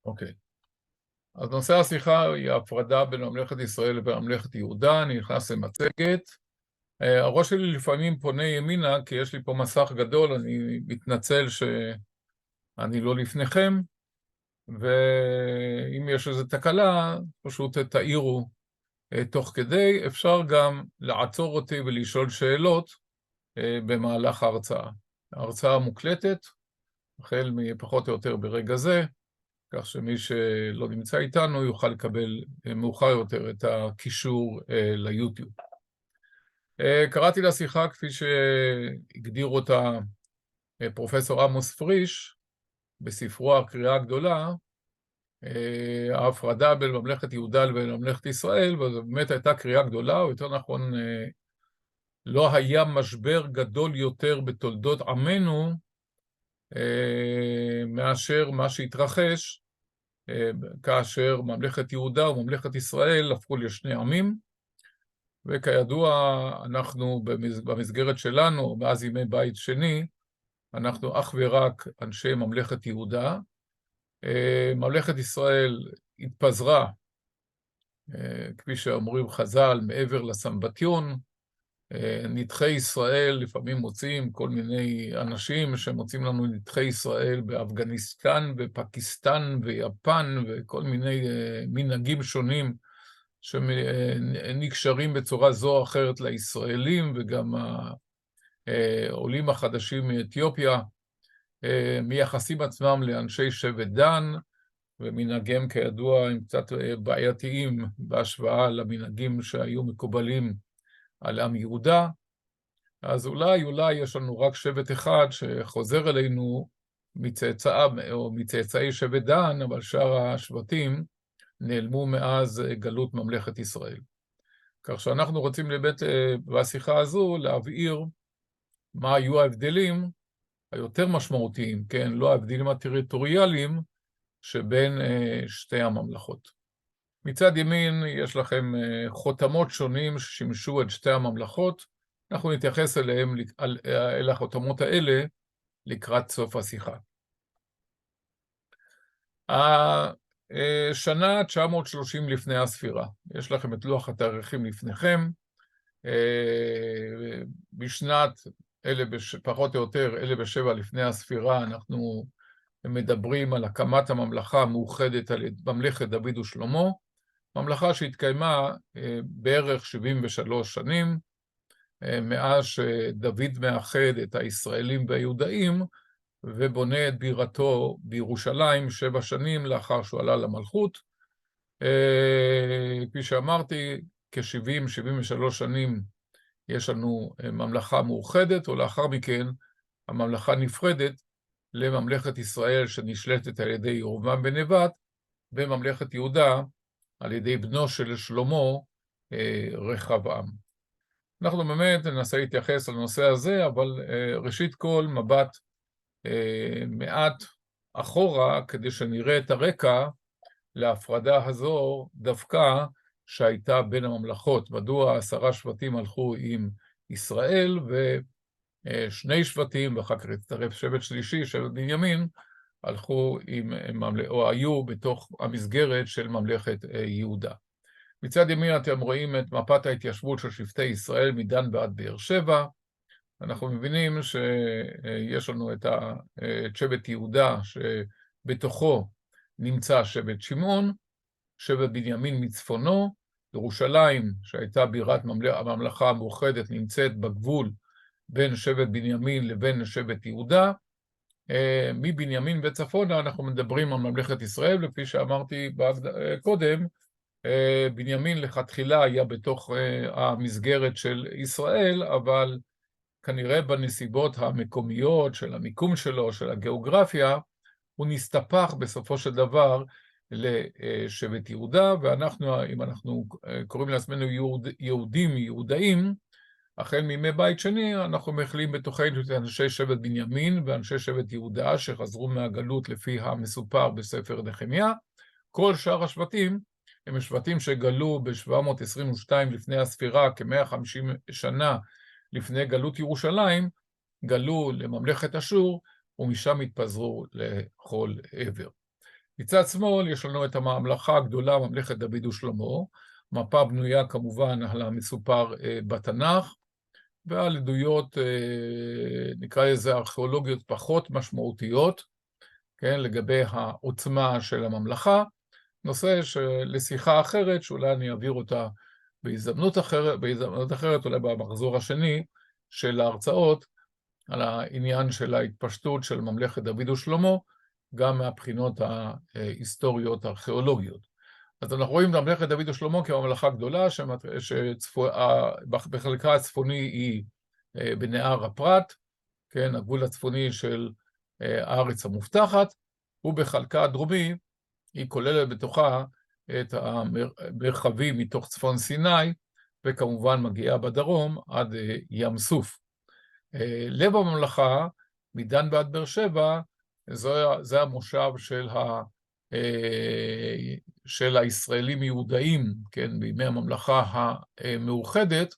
אוקיי. אז נושא השיחה היא ההפרדה בין ממלכת ישראל לבין ממלכת יהודה. אני נכנס למצגת. הראש שלי לפעמים פונה ימינה, כי יש לי פה מסך גדול, אני מתנצל שאני לא לפניכם, ואם יש איזו תקלה, פשוט תעירו תוך כדי. אפשר גם לעצור אותי ולשאול שאלות במהלך ההרצאה. ההרצאה מוקלטת, החל מפחות או יותר ברגע זה, כך שמי שלא נמצא איתנו יוכל לקבל מאוחר יותר את הקישור ליוטיוב. קראתי לשיחה כפי שהגדיר אותה פרופסור עמוס פריש בספרו הקריאה הגדולה, ההפרדה בין ממלכת יהודה לבין ממלכת ישראל, וזו באמת הייתה קריאה גדולה, או יותר נכון, לא היה משבר גדול יותר בתולדות עמנו מאשר מה שהתרחש כאשר ממלכת יהודה וממלכת ישראל הפכו לשני עמים, וכידוע אנחנו במסגרת שלנו, מאז ימי בית שני, אנחנו אך ורק אנשי ממלכת יהודה. ממלכת ישראל התפזרה, כפי שאומרים חז"ל, מעבר לסמבטיון. נדחי ישראל, לפעמים מוצאים כל מיני אנשים שמוצאים לנו נדחי ישראל באפגניסטן ופקיסטן ויפן וכל מיני מנהגים שונים שנקשרים בצורה זו או אחרת לישראלים, וגם העולים החדשים מאתיופיה מייחסים עצמם לאנשי שבט דן, ומנהגיהם כידוע הם קצת בעייתיים בהשוואה למנהגים שהיו מקובלים על עם יהודה. אז אולי יש לנו רק שבט אחד שחוזר אלינו מצאצאי שבט דן, אבל שאר השבטים נעלמו מאז גלות ממלכת ישראל. כך שאנחנו רוצים בשיחה הזו להבהיר מה היו ההבדלים היותר משמעותיים, כן? לא ההבדלים הטריטוריאליים שבין שתי הממלכות. מצד ימין יש לכם חותמות שונים ששימשו את שתי הממלכות. אנחנו נתייחס אל החותמות האלה לקראת סוף השיחה. השנה 930 לפני הספירה. יש לכם את לוח התאריכים לפניכם. בשנת פחות או יותר 1007 לפני הספירה אנחנו מדברים על הקמת הממלכה המאוחדת על ממלכת דוד ושלמה, ממלכה שהתקיימה בערך 73 שנים, מאז שדוד מאחד את הישראלים והיהודאים, ובונה את בירתו בירושלים 7 שנים לאחר שהוא עלה למלכות. כפי שאמרתי, כ-73 שנים יש לנו ממלכה מאוחדת, ולאחר מכן הממלכה נפרדת לממלכת ישראל שנשלטת על ידי ירבעם בן נבט, וממלכת יהודה על ידי בנו של שלמה רחבעם. אנחנו באמת ננסה להתייחס לנושא הזה, אבל ראשית כל מבט מעט אחורה, כדי שנראה את הרקע להפרדה הזו דווקא שהייתה בין הממלכות. מדוע 10 שבטים הלכו עם ישראל, ו2 שבטים, ואחר כך הצטרף שבט שלישי, שבט בנימין, הלכו או היו בתוך המסגרת של ממלכת יהודה. מצד ימין אתם רואים את מפת ההתיישבות של שבטי ישראל מדן ועד באר שבע. אנחנו מבינים שיש לנו את שבט יהודה, שבתוכו נמצא שבט שמעון, שבט בנימין מצפונו, ירושלים שהייתה בירת הממלכה המאוחדת נמצאת בגבול בין שבט בנימין לבין שבט יהודה. מבנימין וצפונה אנחנו מדברים על ממלכת ישראל, לפי שאמרתי קודם, בנימין לכתחילה היה בתוך המסגרת של ישראל, אבל כנראה בנסיבות המקומיות של המיקום שלו, של הגיאוגרפיה, הוא נסתפח בסופו של דבר לשבט יהודה, ואנחנו, אם אנחנו קוראים לעצמנו יהודאים, החל מימי בית שני, אנחנו מכילים בתוכנו את אנשי שבט בנימין ואנשי שבט יהודה שחזרו מהגלות לפי המסופר בספר נחמיה. כל שאר השבטים הם שבטים שגלו ב-722 לפני הספירה, כ-150 שנה לפני גלות ירושלים, גלו לממלכת אשור, ומשם התפזרו לכל עבר. מצד שמאל יש לנו את הממלכה הגדולה, ממלכת דוד ושלמה, מפה בנויה כמובן על המסופר בתנ"ך, ועל עדויות, נקרא לזה ארכיאולוגיות פחות משמעותיות, כן, לגבי העוצמה של הממלכה, נושא לשיחה אחרת, שאולי אני אעביר אותה בהזדמנות אחרת, אולי במחזור השני של ההרצאות, על העניין של ההתפשטות של ממלכת דוד ושלמה, גם מהבחינות ההיסטוריות הארכיאולוגיות. אז אנחנו רואים את ממלכת דוד ושלמה כממלכה גדולה, שבחלקה הצפוני היא בנהר הפרת, כן, הגבול הצפוני של הארץ המובטחת, ובחלקה הדרומי היא כוללת בתוכה את המרחבים מתוך צפון סיני, וכמובן מגיעה בדרום עד ים סוף. לב הממלכה, מדן ועד באר שבע, זה המושב של הישראלים יהודאים, כן, בימי הממלכה המאוחדת,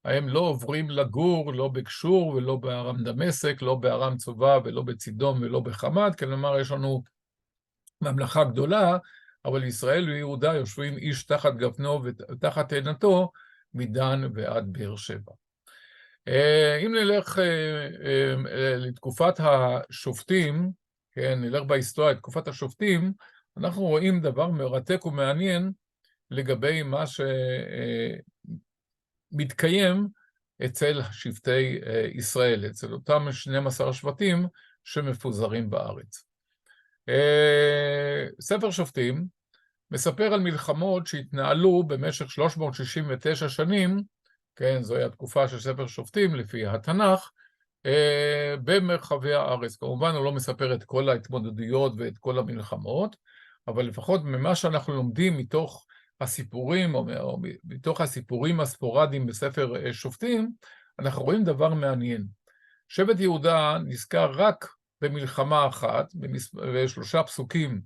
הם לא עוברים לגור, לא בקשור ולא בארם דמשק, לא בארם צובא ולא בצידון ולא בחמד, כלומר יש לנו ממלכה גדולה, אבל ישראל ויהודה יושבים איש תחת גפנו ותחת תאנתו, מדן ועד באר שבע. אם נלך לתקופת השופטים, כן, נלך בהיסטוריה לתקופת השופטים, אנחנו רואים דבר מרתק ומעניין לגבי מה שמתקיים אצל שבטי ישראל, אצל אותם 12 שבטים שמפוזרים בארץ. ספר שופטים מספר על מלחמות שהתנהלו במשך 369 שנים, כן, זוהי התקופה של ספר שופטים לפי התנ"ך, במרחבי הארץ. כמובן הוא לא מספר את כל ההתמודדויות ואת כל המלחמות, אבל לפחות ממה שאנחנו לומדים מתוך הסיפורים, או מתוך הסיפורים הספורדיים בספר שופטים, אנחנו רואים דבר מעניין. שבט יהודה נזכר רק במלחמה אחת, ושלושה פסוקים,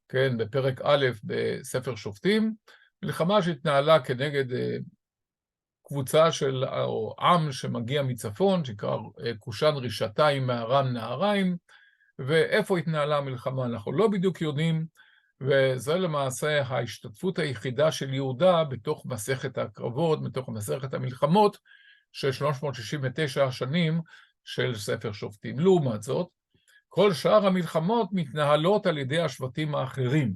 כן, בפרק א' בספר שופטים, מלחמה שהתנהלה כנגד קבוצה של, או עם שמגיע מצפון, שקרא קושן רישתיים מארם נהריים, ואיפה התנהלה המלחמה אנחנו לא בדיוק יודעים, וזה למעשה ההשתתפות היחידה של יהודה בתוך מסכת הקרבות, בתוך מסכת המלחמות, של 369 השנים של ספר שופטים. לעומת זאת, כל שאר המלחמות מתנהלות על ידי השבטים האחרים,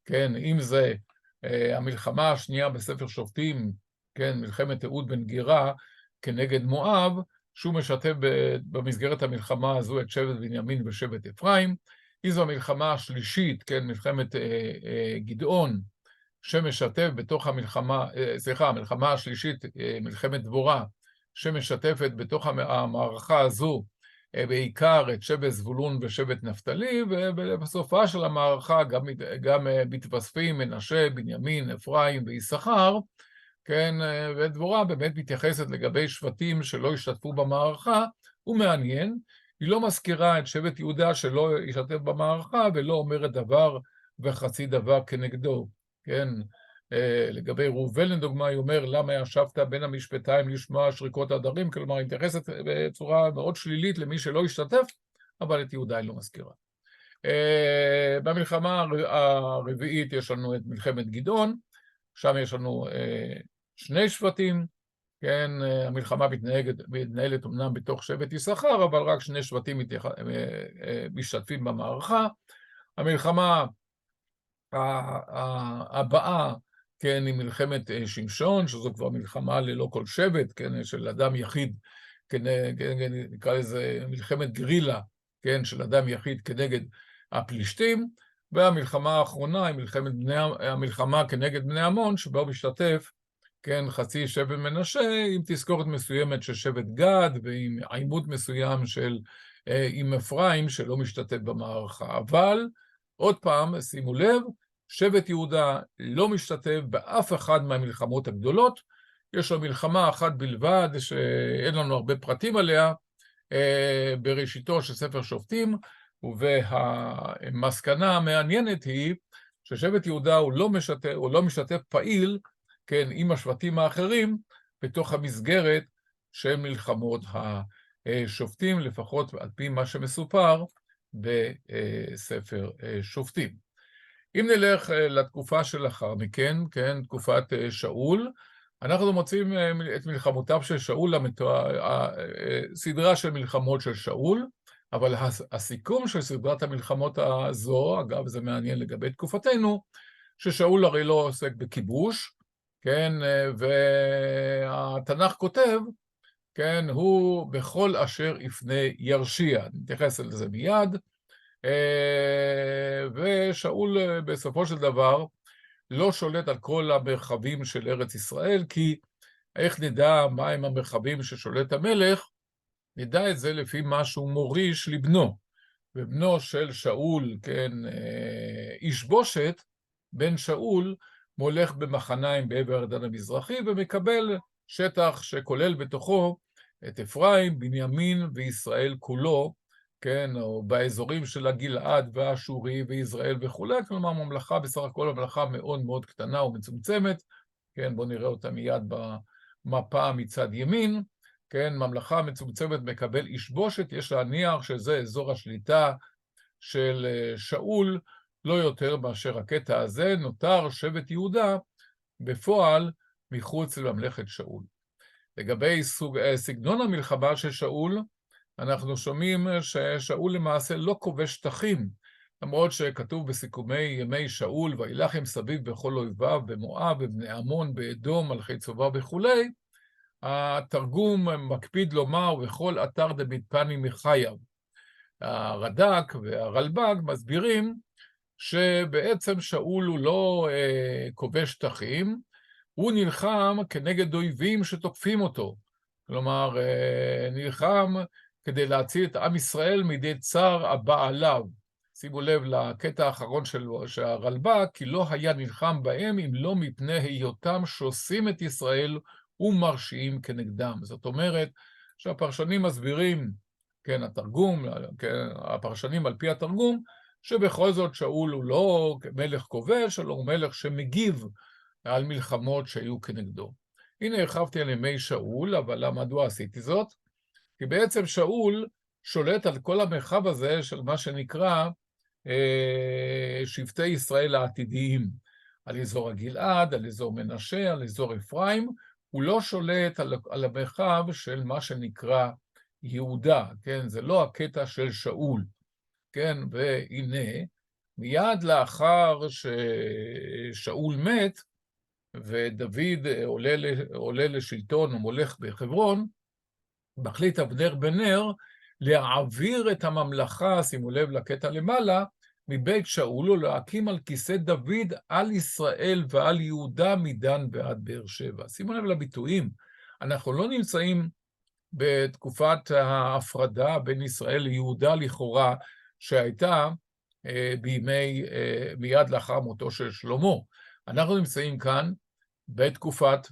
כן, אם זה המלחמה השנייה בספר שופטים, כן, מלחמת אהוד בן גירה כנגד מואב, שהוא משתף במסגרת המלחמה הזו את שבט בנימין ושבט אפרים, זו המלחמה השלישית, כן, מלחמת גדעון, שמשתף בתוך המלחמה, המלחמה השלישית, מלחמת דבורה, שמשתפת בתוך המערכה הזו, בעיקר את שבט זבולון ושבט נפתלי, ובסופה של המערכה גם מתווספים מנשה, בנימין, אפרים ויששכר, כן, ודבורה באמת מתייחסת לגבי שבטים שלא השתתפו במערכה, הוא מעניין, היא לא מזכירה את שבט יהודה שלא השתתף במערכה, ולא אומרת דבר וחצי דבר כנגדו, כן, לגבי ראובן לדוגמה, היא אומר, למה ישבת בין המשפטיים לשמוע שריקות הדרים, כלומר, היא מתייחסת בצורה מאוד שלילית למי שלא השתתף, אבל את יהודה היא לא מזכירה. במלחמה הרביעית יש לנו את מלחמת גדעון, שם יש לנו שני שבטים, כן, המלחמה מתנהלת אמנם בתוך שבט יששכר, אבל רק שני שבטים משתתפים במערכה. המלחמה הבאה, כן, היא מלחמת שמשון, שזו כבר מלחמה ללא כל שבט, כן, של אדם יחיד, כן, נקרא לזה מלחמת גרילה, כן, של אדם יחיד כנגד הפלישתים, והמלחמה האחרונה היא המלחמה כנגד בני עמון, שבה משתתף, כן, חצי שבט מנשה, עם תזכורת מסוימת של שבט גד, ועם עימות מסוים עם אפרים, שלא משתתף במערכה. אבל, עוד פעם, שימו לב, שבט יהודה לא משתתף באף אחד מהמלחמות הגדולות, יש לו מלחמה אחת בלבד, שאין לנו הרבה פרטים עליה, בראשיתו של ספר שופטים, והמסקנה המעניינת היא ששבט יהודה הוא לא משתתף פעיל, כן, עם השבטים האחרים, בתוך המסגרת של מלחמות השופטים, לפחות על פי מה שמסופר בספר שופטים. אם נלך לתקופה שלאחר מכן, כן, תקופת שאול, אנחנו מוצאים את מלחמותיו של שאול, סדרה של מלחמות של שאול, אבל הסיכום של סדרת המלחמות הזו, אגב, זה מעניין לגבי תקופתנו, ששאול הרי לא עוסק בכיבוש, כן, והתנ"ך כותב, כן, הוא בכל אשר יפנה ירשיע. נתייחס לזה מיד. ושאול בסופו של דבר לא שולט על כל המרחבים של ארץ ישראל, כי איך נדע מהם המרחבים ששולט המלך? נדע את זה לפי מה שהוא מוריש לבנו. ובנו של שאול, כן, איש בושת, בן שאול, מולך במחניים בעבר הירדן המזרחי, ומקבל שטח שכולל בתוכו את אפרים, בנימין וישראל כולו, כן, או באזורים של הגלעד והאשורי וישראל וכו', כלומר ממלכה, בסך הכל ממלכה מאוד מאוד קטנה ומצומצמת, כן, בואו נראה אותה מיד במפה מצד ימין, כן, ממלכה מצומצמת מקבל איש בושת, יש להניח שזה אזור השליטה של שאול, לא יותר מאשר הקטע הזה, נותר שבט יהודה בפועל מחוץ לממלכת שאול. לגבי סגנון המלחמה של שאול, אנחנו שומעים ששאול למעשה לא כובש שטחים, למרות שכתוב בסיכומי ימי שאול, וילחם סביב בכל אויביו, במואב, בבני עמון, באדום, מלכי צובה וכולי, התרגום מקפיד לומר, וכל אתר דמדפני מחייב. הרד"ק והרלב"ג מסבירים שבעצם שאול הוא לא כובש שטחים, הוא נלחם כנגד אויבים שתוקפים אותו. כלומר, נלחם כדי להציל את עם ישראל מידי צר הבא עליו. שימו לב לקטע האחרון של הרלב"ג, כי לא היה נלחם בהם אם לא מפני היותם שעושים את ישראל ומרשיעים כנגדם. זאת אומרת שהפרשנים מסבירים, כן, התרגום, כן, הפרשנים על פי התרגום, שבכל זאת שאול הוא לא מלך כובש, אלא הוא מלך שמגיב על מלחמות שהיו כנגדו. הנה הרחבתי על ימי שאול, אבל מדוע עשיתי זאת? כי בעצם שאול שולט על כל המרחב הזה של מה שנקרא שבטי ישראל העתידיים, על אזור הגלעד, על אזור מנשה, על אזור אפרים, הוא לא שולט על המרחב של מה שנקרא יהודה, כן? זה לא הקטע של שאול, כן? והנה, מיד לאחר ששאול מת, ודוד עולה לשלטון ומולך בחברון, מחליט אבנר בן נר להעביר את הממלכה, שימו לב לקטע למעלה, מבית שאול ולהקים על כיסא דוד על ישראל ועל יהודה מדן ועד באר שבע. שימו לב לביטויים, אנחנו לא נמצאים בתקופת ההפרדה בין ישראל ליהודה לכאורה, שהייתה מיד לאחר מותו של שלמה. אנחנו נמצאים כאן בתקופת,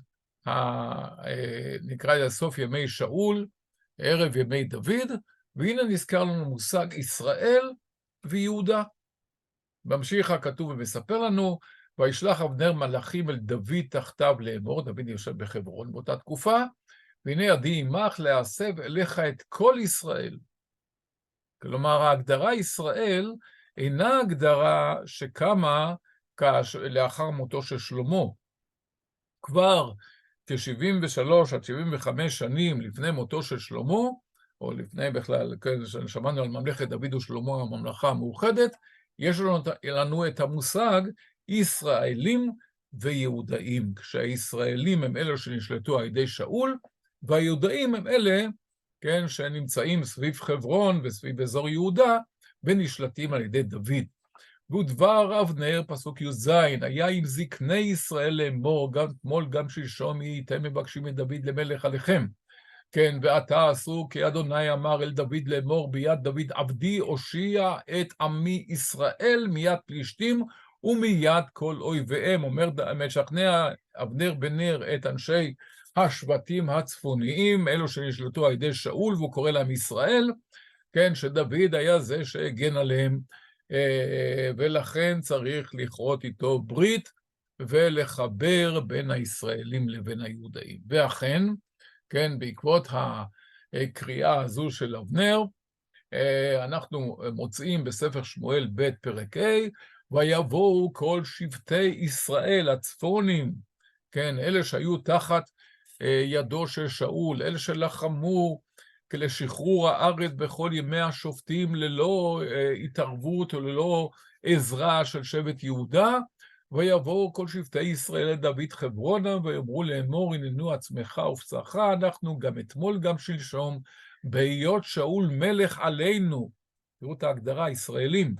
נקרא לזה סוף ימי שאול, ערב ימי דוד, והנה נזכר לנו מושג ישראל ויהודה. ממשיך הכתוב ומספר לנו, וישלח אבנר מלאכים אל דוד תחתיו לאמור, דוד יושב בחברון באותה תקופה, והנה ידי עמך להסב אליך את כל ישראל. כלומר, ההגדרה ישראל אינה הגדרה שקמה לאחר מותו של שלמה. כבר כ-73 עד 75 שנים לפני מותו של שלמה, או לפני בכלל, שמענו על ממלכת דוד ושלמה, הממלכה המאוחדת, יש לנו את המושג ישראלים ויהודאים, כשהישראלים הם אלה שנשלטו על ידי שאול, והיהודאים הם אלה, כן, שנמצאים סביב חברון וסביב אזור יהודה, ונשלטים על ידי דוד. ודבר אבנר, פסוק י"ז, היה עם זקני ישראל לאמור, גם אתמול גם שלשום הייתם מבקשים את דוד למלך עליכם. כן, ועתה עשו כי אדוני אמר אל דוד לאמור, ביד דוד עבדי הושיע את עמי ישראל מיד פלישתים ומיד כל אויביהם. משכנע אבנר בן נר את אנשי השבטים הצפוניים, אלו שנשלטו על ידי שאול, והוא קורא להם ישראל, כן, שדוד היה זה שהגן עליהם, ולכן צריך לכרות איתו ברית ולחבר בין הישראלים לבין היהודאים. ואכן, כן, בעקבות הקריאה הזו של אבנר, אנחנו מוצאים בספר שמואל ב' פרק ה', ויבואו כל שבטי ישראל הצפונים, כן, אלה שהיו תחת ידו של שאול, אלה שלחמו לשחרור הארץ בכל ימי השופטים ללא התערבות וללא עזרה של שבט יהודה, ויבואו כל שבטי ישראל לדוד חברונה, ויאמרו לאמור, הננו עצמך ופצעך, אנחנו גם אתמול גם שלשום, בהיות שאול מלך עלינו, תראו את ההגדרה, ישראלים,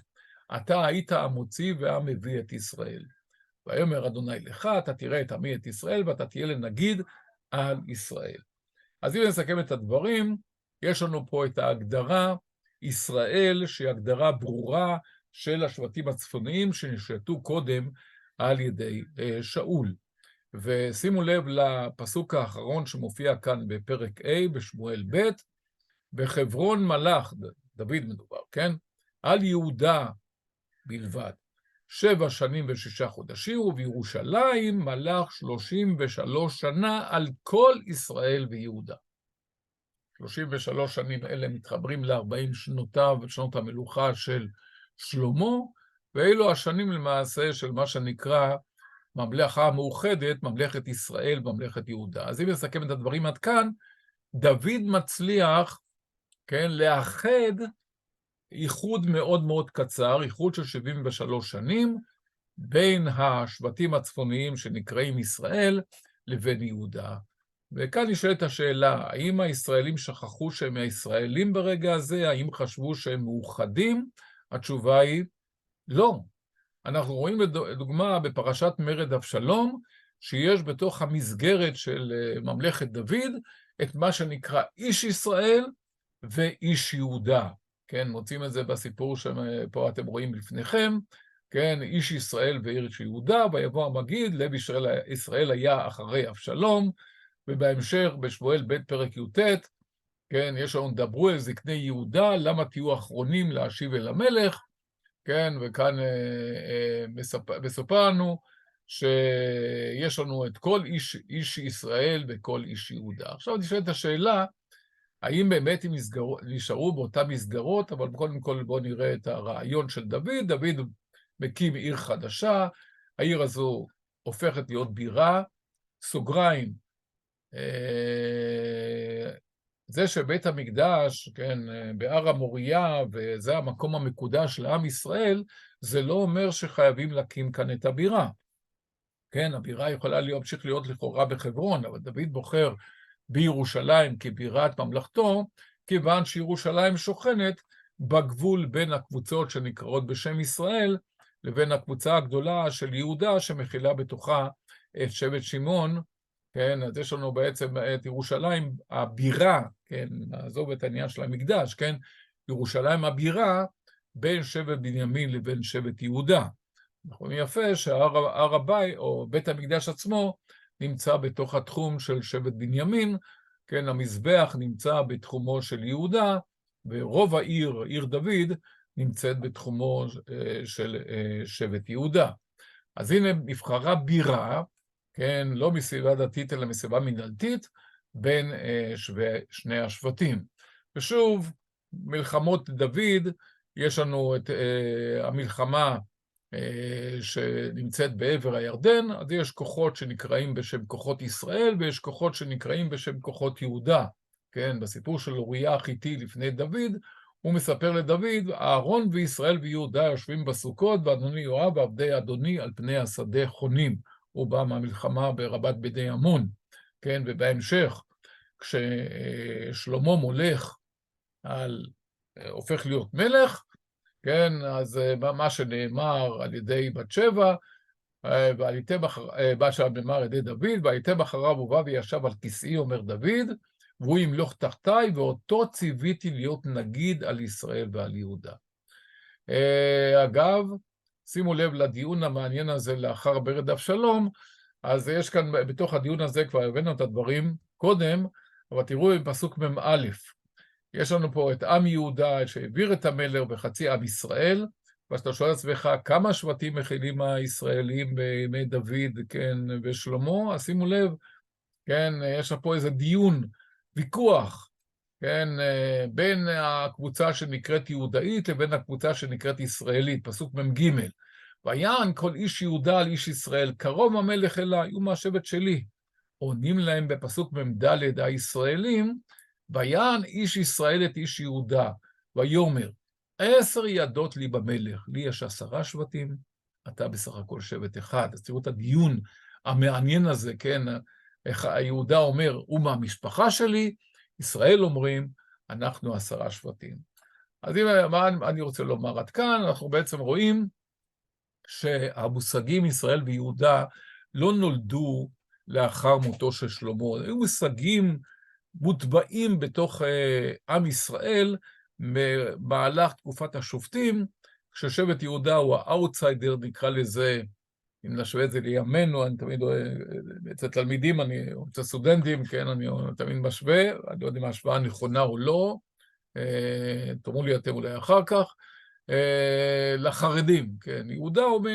אתה היית המוציא והמביא את ישראל. ויאמר אדוני לך, אתה תראה את עמי את ישראל, ואתה תהיה לנגיד על ישראל. אז אם נסכם את הדברים, יש לנו פה את ההגדרה ישראל, שהיא הגדרה ברורה של השבטים הצפוניים שנשלטו קודם על ידי שאול. ושימו לב לפסוק האחרון שמופיע כאן בפרק A בשמואל ב', בחברון מלך, דוד מדובר, כן? על יהודה בלבד, 7 שנים ו6 חודשים, ובירושלים מלך 33 שנה על כל ישראל ויהודה. 33 שנים אלה מתחברים ל40 שנותיו ושנות המלוכה של שלמה, ואלו השנים למעשה של מה שנקרא ממלכה המאוחדת, ממלכת ישראל, ממלכת יהודה. אז אם נסכם את הדברים עד כאן, דוד מצליח, כן, לאחד איחוד מאוד מאוד קצר, איחוד של 73 שנים, בין השבטים הצפוניים שנקראים ישראל לבין יהודה. וכאן נשאלת השאלה, האם הישראלים שכחו שהם הישראלים ברגע הזה? האם חשבו שהם מאוחדים? התשובה היא לא. אנחנו רואים לדוגמה בפרשת מרד אבשלום, שיש בתוך המסגרת של ממלכת דוד, את מה שנקרא איש ישראל ואיש יהודה. כן, מוצאים את זה בסיפור שפה אתם רואים לפניכם, כן, איש ישראל ואיש יהודה, ויבוא המגיד, לב ישראל היה אחרי אבשלום, ובהמשך בשמואל ב' פרק י"ט, כן, יש לנו דברו אל זקני יהודה, למה תהיו אחרונים להשיב אל המלך, כן, וכאן מסופר לנו שיש לנו את כל איש ישראל וכל איש יהודה. עכשיו נשאלת השאלה, האם באמת הם נשארו באותן מסגרות, אבל קודם כל בואו נראה את הרעיון של דוד. דוד מקים עיר חדשה, העיר הזו הופכת להיות בירה, סוגריים, זה שבית המקדש, כן, בהר המוריה, וזה המקום המקודש לעם ישראל, זה לא אומר שחייבים להקים כאן את הבירה. כן, הבירה יכולה להמשיך להיות לכאורה בחברון, אבל דוד בוחר בירושלים כבירת ממלכתו, כיוון שירושלים שוכנת בגבול בין הקבוצות שנקראות בשם ישראל, לבין הקבוצה הגדולה של יהודה שמכילה בתוכה את שבט שמעון, כן, אז יש לנו בעצם את ירושלים הבירה, כן, נעזוב את העניין של המקדש, כן, ירושלים הבירה בין שבט בנימין לבין שבט יהודה. אנחנו רואים יפה שהר הבית או בית המקדש עצמו נמצא בתוך התחום של שבט בנימין, כן, המזבח נמצא בתחומו של יהודה, ורוב העיר, עיר דוד, נמצאת בתחומו של שבט יהודה. אז הנה נבחרה בירה, כן, לא מסיבה דתית אלא מסיבה מנהלתית, בין שני השבטים. ושוב, מלחמות דוד, יש לנו את המלחמה שנמצאת בעבר הירדן, אז יש כוחות שנקראים בשם כוחות ישראל, ויש כוחות שנקראים בשם כוחות יהודה. כן, בסיפור של אוריה החיתי לפני דוד, הוא מספר לדוד, אהרון וישראל ויהודה יושבים בסוכות, ואדוני יואב ועבדי אדוני על פני השדה חונים. הוא בא מהמלחמה ברבת בני עמון, כן, ובהמשך, כששלמה מולך הופך להיות מלך, כן, אז מה שנאמר על ידי בת שבע, מה שנאמר על ידי דוד, והייתם אחריו ובא וישב על כיסאי, אומר דוד, והוא ימלוך תחתיי, ואותו ציוויתי להיות נגיד על ישראל ועל יהודה. אגב, שימו לב לדיון המעניין הזה לאחר מרד אבשלום, אז יש כאן בתוך הדיון הזה, כבר הבאנו את הדברים קודם, אבל תראו בפסוק מ"א, יש לנו פה את עם יהודה שהעביר את המלך וחצי עם ישראל, ואתה שואל עצמך כמה שבטים מכילים הישראלים בימי דוד, כן, ושלמה, אז שימו לב, כן, יש פה איזה דיון, ויכוח, כן, בין הקבוצה שנקראת יהודאית לבין הקבוצה שנקראת ישראלית, פסוק מ"ג. ויען כל איש יהודה על איש ישראל, קרוב המלך אליי, הוא מהשבט שלי. עונים להם בפסוק מ"ד הישראלים, ויען איש ישראל את איש יהודה, ויאמר, 10 ידות לי במלך, לי יש 10 שבטים, אתה בסך הכל שבט אחד. אז תראו את הדיון המעניין הזה, כן? איך היהודה אומר, הוא מהמשפחה שלי, ישראל אומרים, אנחנו 10 שבטים. אז מה אני רוצה לומר עד כאן? אנחנו בעצם רואים שהמושגים ישראל ויהודה לא נולדו לאחר מותו של שלמה, היו מושגים מוטבעים בתוך עם ישראל במהלך תקופת השופטים, כששבט יהודה הוא האוטסיידר, נקרא לזה, אם נשווה את זה לימינו, אני תמיד, אצל תלמידים, אצל סטודנטים, כן, אני תמיד משווה, אני לא יודע אם ההשוואה נכונה או לא, תאמרו לי אתם אולי אחר כך, לחרדים, כן, יהודה הוא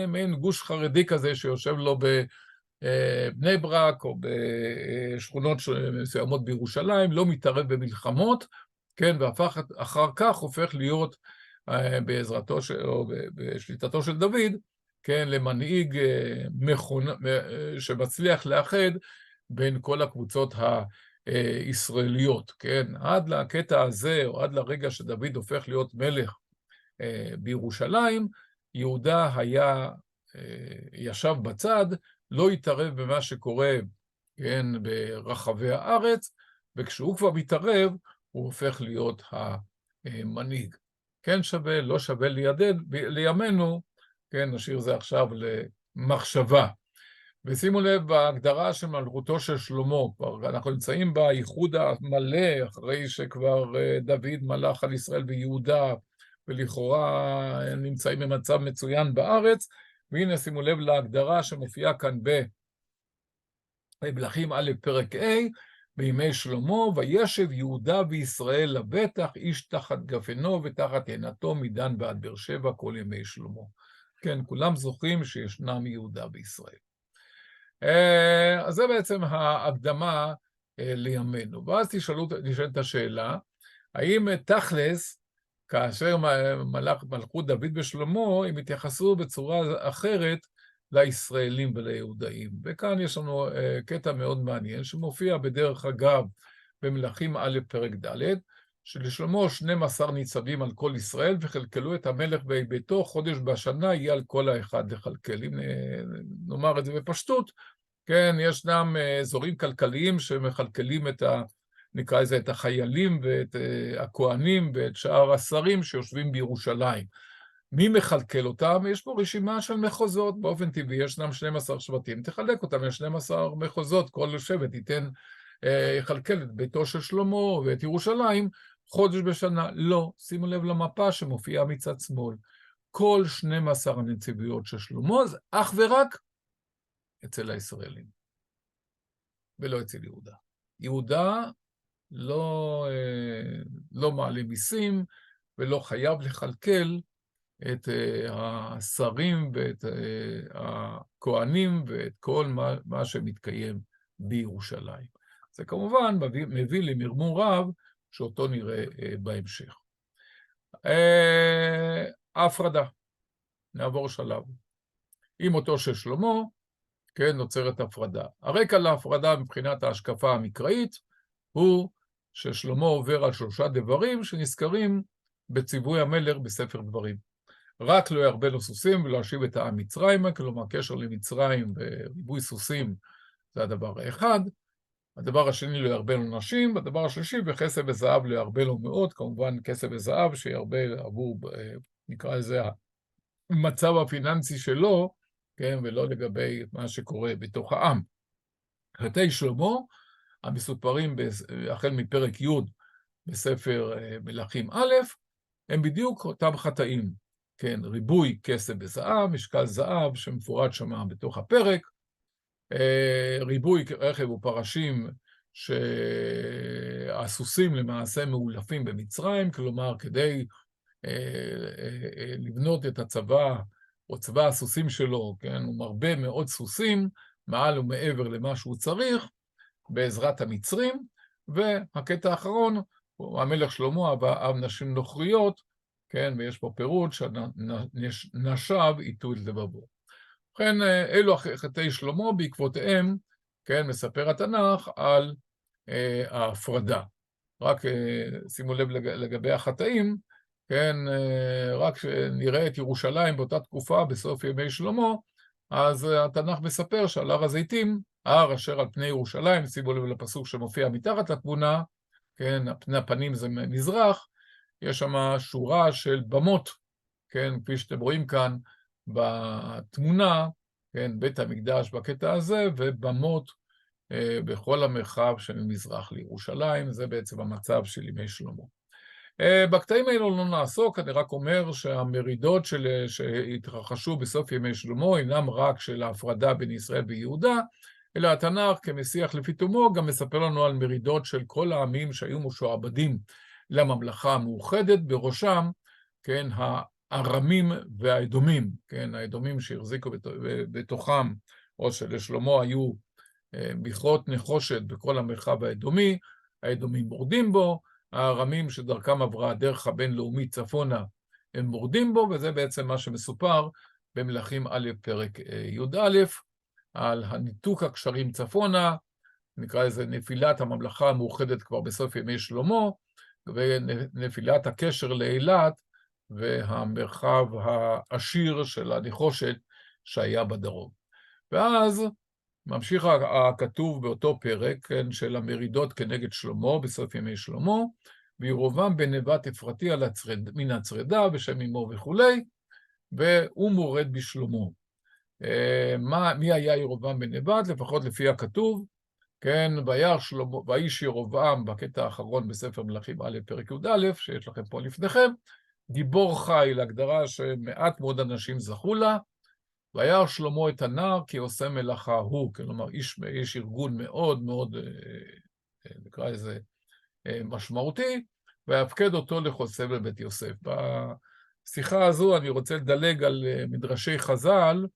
מעין גוש חרדי כזה שיושב לו בבני ברק או בשכונות מסוימות בירושלים, לא מתערב במלחמות, כן, ואחר כך הופך להיות בעזרתו או בשליטתו של דוד, כן, למנהיג שמצליח לאחד בין כל הקבוצות הישראליות, כן, עד לקטע הזה, או עד לרגע שדוד הופך להיות מלך בירושלים, יהודה ישב בצד, לא התערב במה שקורה, כן, ברחבי הארץ, וכשהוא כבר מתערב, הוא הופך להיות המנהיג. כן שווה, לא שווה לימינו, כן, נשאיר זה עכשיו למחשבה. ושימו לב, בהגדרה של מלכותו של שלמה, כבר אנחנו נמצאים בייחוד המלא, אחרי שכבר דוד מלך על ישראל ויהודה, ולכאורה נמצאים במצב מצוין בארץ, והנה שימו לב להגדרה שמופיעה כאן במלכים א' פרק A, בימי שלמה, וישב יהודה וישראל לבטח, איש תחת גפנו ותחת עינתו מדן ועד באר שבע כל ימי שלמה. כן, כולם זוכרים שישנם יהודה בישראל. אז זה בעצם ההקדמה לימינו. ואז נשאלת השאלה, האם תכלס, כאשר מלכות דוד ושלמה, הם התייחסו בצורה אחרת לישראלים וליהודאים. וכאן יש לנו קטע מאוד מעניין, שמופיע בדרך אגב במלכים א' פרק ד', שלשלמה 12 ניצבים על כל ישראל, וחלקלו את המלך בביתו, חודש בשנה יהיה על כל האחד לכלכל. אם נאמר את זה בפשטות, כן, ישנם אזורים כלכליים שמכלכלים נקרא לזה את החיילים ואת הכהנים ואת שאר השרים שיושבים בירושלים. מי מכלכל אותם? יש פה רשימה של מחוזות, באופן טבעי ישנם 12 שבטים, תחלק אותם ל-12 מחוזות, כל שבט יכלכל את ביתו של שלמה ואת ירושלים חודש בשנה. לא, שימו לב למפה שמופיעה מצד שמאל. כל 12 הנציבויות של שלמה זה אך ורק אצל הישראלים, ולא אצל יהודה. יהודה לא מעלה מיסים ולא חייב לכלכל את השרים ואת הכהנים ואת כל מה שמתקיים בירושלים. זה כמובן מביא למרמור רב שאותו נראה בהמשך. ההפרדה, נעבור שלב. עם מותו של שלמה, כן, נוצרת הפרדה. הרקע להפרדה מבחינת ההשקפה המקראית הוא ששלמה עובר על 3 דברים שנזכרים בציווי המלך בספר דברים. רק לא ירבה לו סוסים ולהשיב את העם מצרימה, כלומר קשר למצרים וריבוי סוסים זה הדבר האחד. הדבר השני לא ירבה לו נשים, הדבר השלישי וכסף וזהב לא ירבה לו מאוד, כמובן כסף וזהב שירבה עבור, נקרא לזה, המצב הפיננסי שלו, כן, ולא לגבי מה שקורה בתוך העם. חטאי שלמה, המסופרים החל מפרק י' בספר מלכים א', הם בדיוק אותם חטאים. כן, ריבוי כסף וזהב, משקל זהב שמפורט שם בתוך הפרק, ריבוי רכב ופרשים שהסוסים למעשה מאולפים במצרים, כלומר כדי לבנות את הצבא או צבא הסוסים שלו, כן, הוא מרבה מאוד סוסים, מעל ומעבר למה שהוא צריך, בעזרת המצרים, והקטע האחרון, המלך שלמה אהב נשים נוכריות, כן, ויש פה פירוט שנשיו איתו את לבבו. ובכן, אלו חטאי שלמה, בעקבותיהם, כן, מספר התנ"ך על ההפרדה. רק שימו לב לגבי החטאים, כן, רק שנראה את ירושלים באותה תקופה, בסוף ימי שלמה, אז התנ"ך מספר שעל הר הזיתים, הר אשר על פני ירושלים, שימו לב לפסוק שמופיע מתחת לתמונה, כן, פני הפנים זה מזרח, יש שם שורה של במות, כן, כפי שאתם רואים כאן בתמונה, כן, בית המקדש בקטע הזה, ובמות בכל המרחב שממזרח לירושלים, זה בעצם המצב של ימי שלמה. בקטעים האלו לא נעסוק, אני רק אומר שהמרידות שהתרחשו בסוף ימי שלמה אינם רק של ההפרדה בין ישראל ויהודה, אלא התנ"ך כמשיח לפי תומו גם מספר לנו על מרידות של כל העמים שהיו משועבדים לממלכה המאוחדת, בראשם, כן, הארמים והאדומים, כן, האדומים שהחזיקו בתוכם, או שלשלמה היו מכרות נחושת בכל המרחב האדומי, האדומים מורדים בו, הארמים שדרכם עברה הדרך הבינלאומית צפונה, הם מורדים בו, וזה בעצם מה שמסופר במלכים א' פרק י"א, על הניתוק הקשרים צפונה, נקרא לזה נפילת הממלכה המאוחדת כבר בסוף ימי שלמה, ונפילת הקשר לאילת, והמרחב העשיר של הנחושת שהיה בדרום. ואז ממשיך הכתוב באותו פרק, כן, של המרידות כנגד שלמה, בסוף ימי שלמה, וירובעם בן נבט אפרתי מן הצרדה בשם אמו וכולי, והוא מורד בשלמה. מי היה ירובעם בן נבט? לפחות לפי הכתוב, כן, ואיש ירובעם בקטע האחרון בספר מלכים א' פרק י"א, שיש לכם פה לפניכם, גיבור חיל, הגדרה שמעט מאוד אנשים זכו לה, וירא שלמה את הנער כי עושה מלאכה הוא, כלומר איש ארגון מאוד מאוד, נקרא לזה, משמעותי, ויפקד אותו לכל סבל בית יוסף. בשיחה הזו אני רוצה לדלג על מדרשי חז"ל,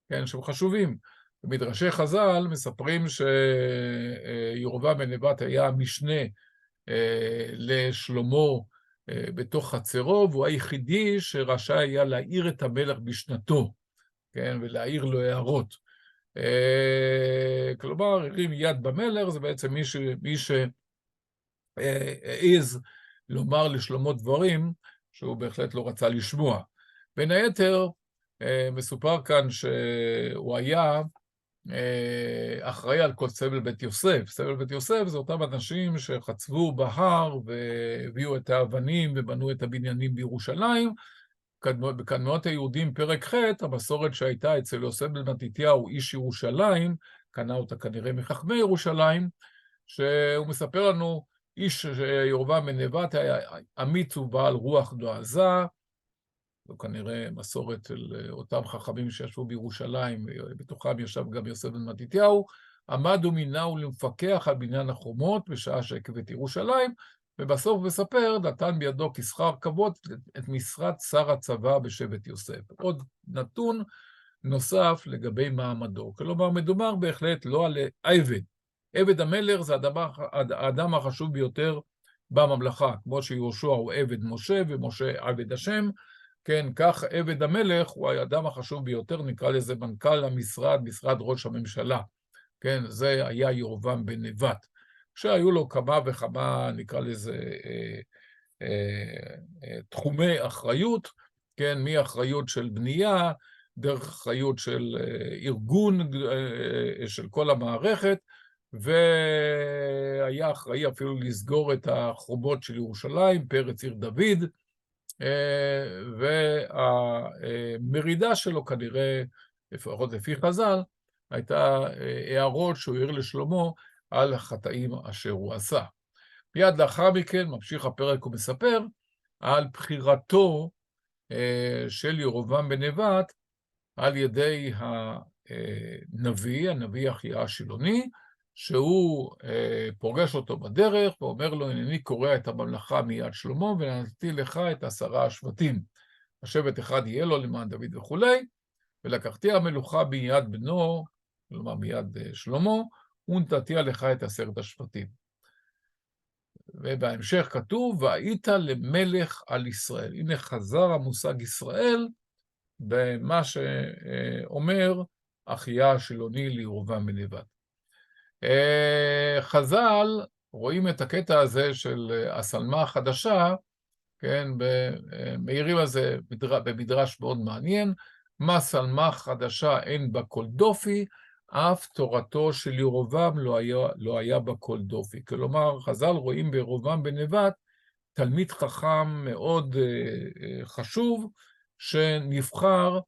כן, שהם חשובים. במדרשי חז"ל מספרים שירובעם בן נבט היה המשנה לשלמה בתוך חצרו, והוא היחידי שרשאי היה להעיר את המלך בשנתו, כן, ולהעיר לו הערות. כלומר, הרים יד במלך, זה בעצם מי שהעז לומר לשלמה דברים שהוא בהחלט לא רצה לשמוע. בין היתר, מסופר כאן שהוא היה אחראי על כל סבל בית יוסף. סבל בית יוסף זה אותם אנשים שחצבו בהר והביאו את האבנים ובנו את הבניינים בירושלים. בקדמות היהודים פרק ח', המסורת שהייתה אצל יוסף בן מתתיהו, איש ירושלים, קנה אותה כנראה מחכמי ירושלים, שהוא מספר לנו, איש ירובעם בן נבט היה אמיץ ובעל רוח דועזה, זו כנראה מסורת של אותם חכמים שישבו בירושלים, בתוכם ישב גם יוסף בן מתתיהו, עמד ומינהו למפקח על בניין החומות בשעה שהקיף את ירושלים, ובסוף מספר, נתן בידו כשכר כבוד את משרת שר הצבא בשבט יוסף. עוד נתון נוסף לגבי מעמדו. כלומר, מדובר בהחלט לא על עבד. עבד המלך זה האדם החשוב ביותר בממלכה, כמו שיהושע הוא עבד משה ומשה עבד השם, כן, כך עבד המלך הוא האדם החשוב ביותר, נקרא לזה מנכ"ל המשרד, משרד ראש הממשלה. כן, זה היה ירובעם בן נבט. שהיו לו כמה וכמה, נקרא לזה, תחומי אחריות, כן, מאחריות של בנייה, דרך אחריות של ארגון של כל המערכת, והיה אחראי אפילו לסגור את החומות של ירושלים, פרץ עיר דוד, והמרידה שלו כנראה, לפחות לפי חז"ל, הייתה הערות שהוא העיר לשלמה, על החטאים אשר הוא עשה. מיד לאחר מכן ממשיך הפרק ומספר על בחירתו של ירובעם בן נבט על ידי הנביא אחיה השילוני, שהוא פוגש אותו בדרך ואומר לו, הנני קורע את הממלכה מיד שלמה ונתתי לך את 10 השבטים. השבט אחד יהיה לו למען דוד וכולי, ולקחתי המלוכה ביד בנו, כלומר מיד שלמה, ונתתי לך את 10 השבטים. ובהמשך כתוב, והיית למלך על ישראל. הנה חזר המושג ישראל, במה שאומר אחיה השילוני לירובעם בן נבט. חז"ל רואים את הקטע הזה של השלמה החדשה, כן, מעירים על זה במדרש מאוד מעניין, מה שלמה חדשה אין בה כל דופי, אף תורתו של ירובעם לא היה בה כל דופי. כלומר, חז"ל רואים בירובעם בן נבט תלמיד חכם מאוד חשוב, שנבחר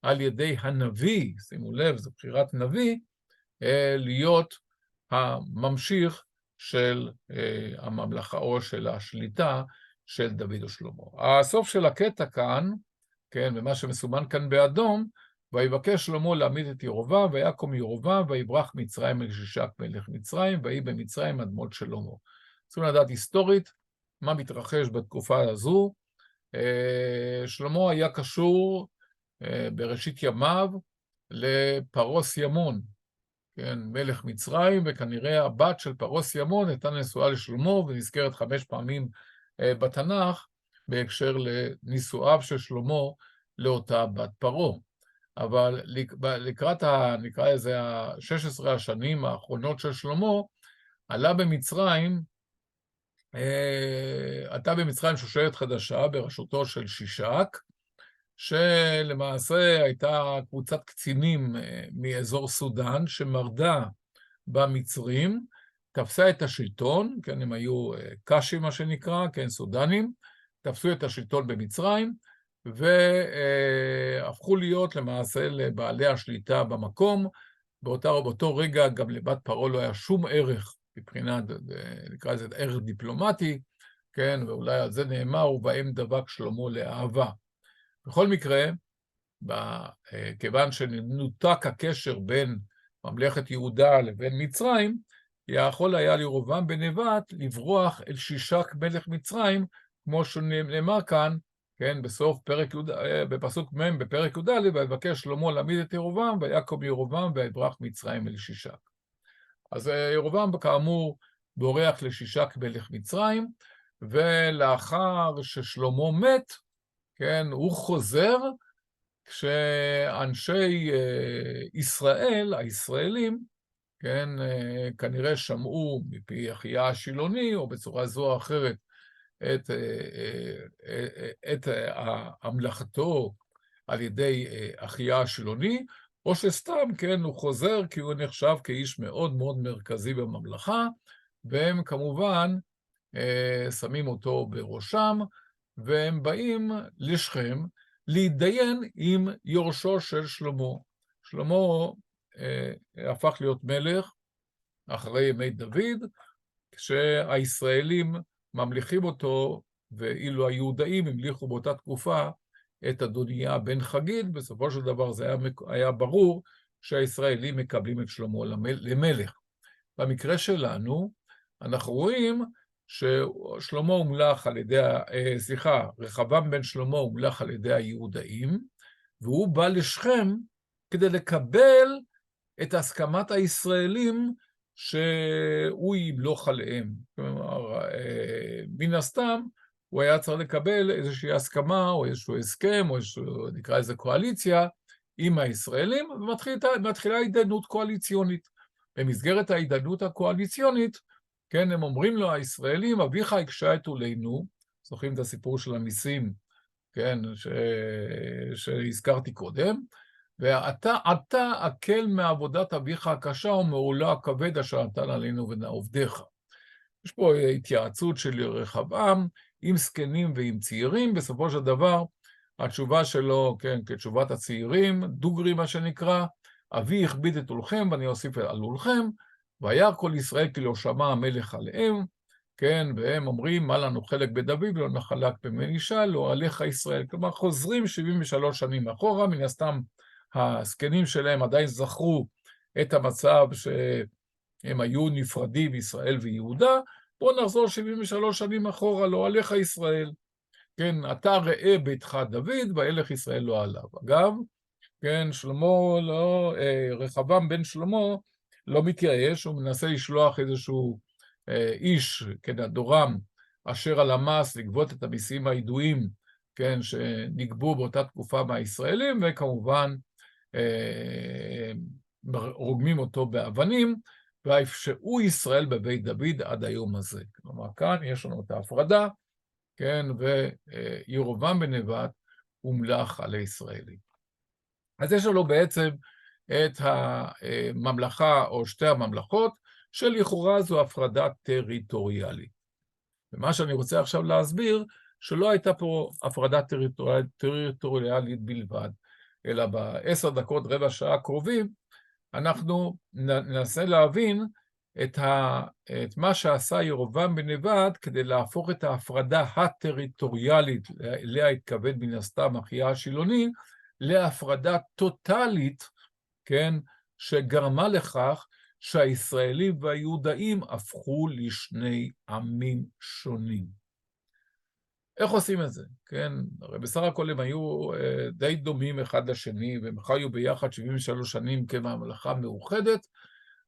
על ידי הנביא, שימו לב, זו בחירת נביא, להיות הממשיך של הממלכה או של השליטה של דוד ושלמה. הסוף של הקטע כאן, כן, ומה שמסומן כאן באדום, ויבקש שלמה להעמיד את ירובעם, ויקום ירובעם, ויברח מצרים אל שישק מלך מצרים, ויהי במצרים עד מות שלמה. צריכים לדעת היסטורית מה מתרחש בתקופה הזו. שלמה היה קשור בראשית ימיו לפרוס ימון, כן, מלך מצרים, וכנראה הבת של פרוס ימון הייתה נשואה לשלמה, ונזכרת 5 פעמים בתנ"ך, בהקשר לנישואיו של שלמה לאותה בת פרעה. אבל לקראת, נקרא לזה, 16 השנים האחרונות של שלמה, עלתה במצרים שושלת חדשה בראשותו של שישק, שלמעשה הייתה קבוצת קצינים מאזור סודן שמרדה במצרים, תפסה את השלטון, כן, הם היו קשים מה שנקרא, כן, סודנים, תפסו את השלטון במצרים, והפכו להיות למעשה לבעלי השליטה במקום. באותו רגע גם לבת פרעה לא היה שום ערך, מבחינת, נקרא לזה ערך דיפלומטי, כן, ואולי על זה נאמר, ובהם דבק שלמה לאהבה. בכל מקרה, כיוון שנותק הקשר בין ממלכת יהודה לבין מצרים, יכול היה לירובעם בן נבט לברוח אל שישק מלך מצרים, כמו שנאמר כאן, כן, בסוף בפסוק מ' בפרק י"ד, ויבקש שלמה להעמיד את ירובעם, ויקום ירובעם ויברח מצרים אל שישק. אז ירובעם כאמור בורח לשישק מלך מצרים, ולאחר ששלמה מת, כן, הוא חוזר, כשאנשי ישראל, הישראלים, כן, כנראה שמעו מפי אחיה השילוני, או בצורה זו או אחרת, את המלכתו על ידי אחיה השילוני, או שסתם, כן, הוא חוזר כי הוא נחשב כאיש מאוד מאוד מרכזי בממלכה, והם כמובן שמים אותו בראשם, והם באים לשכם להתדיין עם יורשו של שלמה. שלמה הפך להיות מלך אחרי ימי דוד, כשהישראלים ממליכים אותו, ואילו היהודאים המליכו באותה תקופה את אדוניה בן חגית. בסופו של דבר זה היה ברור שהישראלים מקבלים את שלמה למלך. במקרה שלנו, אנחנו רואים ששלמה הומלך על ידי, רחבעם בן שלמה הומלך על ידי היהודאים, והוא בא לשכם כדי לקבל את הסכמת הישראלים שהוא ימלוך עליהם. כלומר, מן הסתם, הוא היה צריך לקבל איזושהי הסכמה, או איזשהו הסכם, או איזשהו, נקרא איזה קואליציה, עם הישראלים, ומתחילה התדיינות קואליציונית. במסגרת ההתדיינות הקואליציונית, כן, הם אומרים לו, הישראלים, אביך הקשה את עולנו, זוכרים את הסיפור של המיסים, כן, שהזכרתי קודם, ואתה אקל מעבודת אביך הקשה ומעולו הכבד אשר נתן עלינו ועובדיך. יש פה התייעצות של רחבעם עם זקנים ועם צעירים, בסופו של דבר התשובה שלו, כן, כתשובת הצעירים, דוגרי מה שנקרא, אבי הכביד את עולכם ואני אוסיף על עולכם, וירא כל ישראל כי לא שמע המלך עליהם, כן, והם אומרים, מה לנו חלק בדוד, לא נחלק במנישה, לא עליך ישראל. כלומר, חוזרים 73 שנים אחורה, מן הסתם הזקנים שלהם עדיין זכרו את המצב שהם היו נפרדים, ישראל ויהודה. בואו נחזור 73 שנים אחורה, לא עליך ישראל. כן, אתה ראה ביתך דוד, והלך ישראל לא עליו. אגב, כן, שלמה לא, רחבעם בן שלמה לא מתייאש, הוא מנסה לשלוח איזשהו איש, כן, אדורם, אשר על המס לגבות את המיסים הידועים, כן, שנגבו באותה תקופה מהישראלים, וכמובן רוגמים אותו באבנים, והפשעו ישראל בבית דוד עד היום הזה. כלומר, כאן יש לנו את ההפרדה, כן, וירובעם בן נבט הומלך על הישראלים. אז יש לנו בעצם את הממלכה או שתי הממלכות, שלכאורה זו הפרדה טריטוריאלית. ומה שאני רוצה עכשיו להסביר, שלא הייתה פה הפרדה טריטוריאלית בלבד, אלא ב10 דקות, רבע שעה קרובים, אנחנו ננסה להבין את מה שעשה ירובעם בן נבט כדי להפוך את ההפרדה הטריטוריאלית, אליה התכוון מן הסתם אחיה השילוני, להפרדה טוטלית, כן, שגרמה לכך שהישראלים והיהודאים הפכו לשני עמים שונים. איך עושים את זה? כן, הרי בסך הכל הם היו די דומים אחד לשני, והם חיו ביחד 73 שנים כממלכה מאוחדת,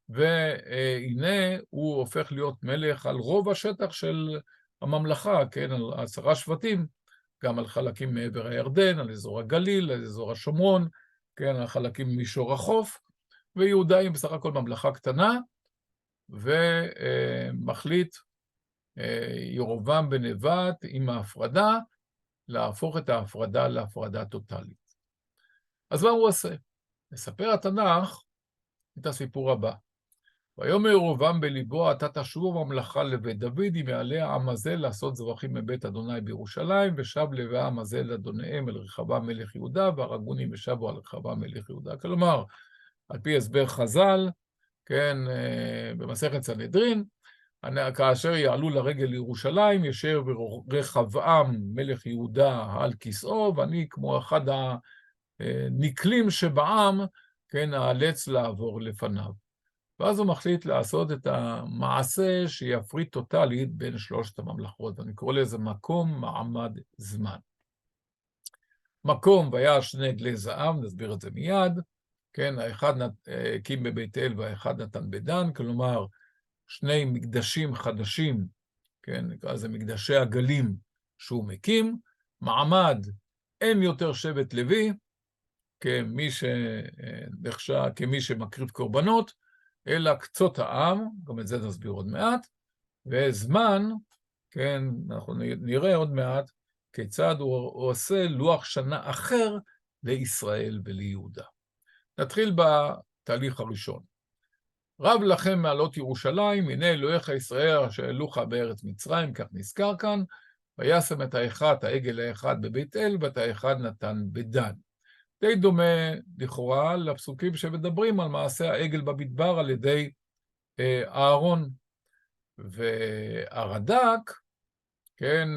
והנה הוא הופך להיות מלך על רוב השטח של הממלכה, כן, על 10 שבטים, גם על חלקים מעבר הירדן, על אזור הגליל, על אזור השומרון, כן, על חלקים ממישור החוף, ויהודה היא בסך הכל ממלכה קטנה, ומחליט ירובעם בן נבט עם ההפרדה, להפוך את ההפרדה להפרדה טוטלית. אז מה הוא עושה? מספר התנ"ך את הסיפור הבא. ויאמר ירובעם בליבו, עתה תשוב הממלכה לבית דוד, אם יעלה העם הזה לעשות זבחים מבית אדוני בירושלים, ושב לוי העם הזה לאדוניהם אל רחבעם מלך יהודה, והרגונים ושבו על רחבעם מלך יהודה. כלומר, על פי הסבר חז"ל, כן, במסכת סנהדרין, כאשר יעלו לרגל לירושלים, ישב רחבעם מלך יהודה על כיסאו, ואני כמו אחד הנקלים שבעם, כן, האלץ לעבור לפניו. ואז הוא מחליט לעשות את המעשה שיפריד טוטלית בין שלושת הממלכות, ואני קורא לזה מקום, מעמד, זמן. מקום, והיה 2 עגלי זהב, נסביר את זה מיד, כן, האחד הקים בבית אל והאחד נתן בדן, כלומר, 2 מקדשים חדשים, כן, נקרא לזה מקדשי הגלים שהוא מקים, מעמד, אין יותר שבט לוי, כמי שמקריב קורבנות, אלא קצות העם, גם את זה נסביר עוד מעט, וזמן, כן, אנחנו נראה עוד מעט, כיצד הוא עושה לוח שנה אחר לישראל וליהודה. נתחיל בתהליך הראשון. רב לכם מעלות ירושלים, הנה אלוהיך ישראל אשר העלוך בארץ מצרים, כך נזכר כאן, וישם את האחד, העגל האחד בבית אל, ואת האחד נתן בדן. די דומה לכאורה לפסוקים שמדברים על מעשה העגל במדבר על ידי אהרון. והרד"ק, כן,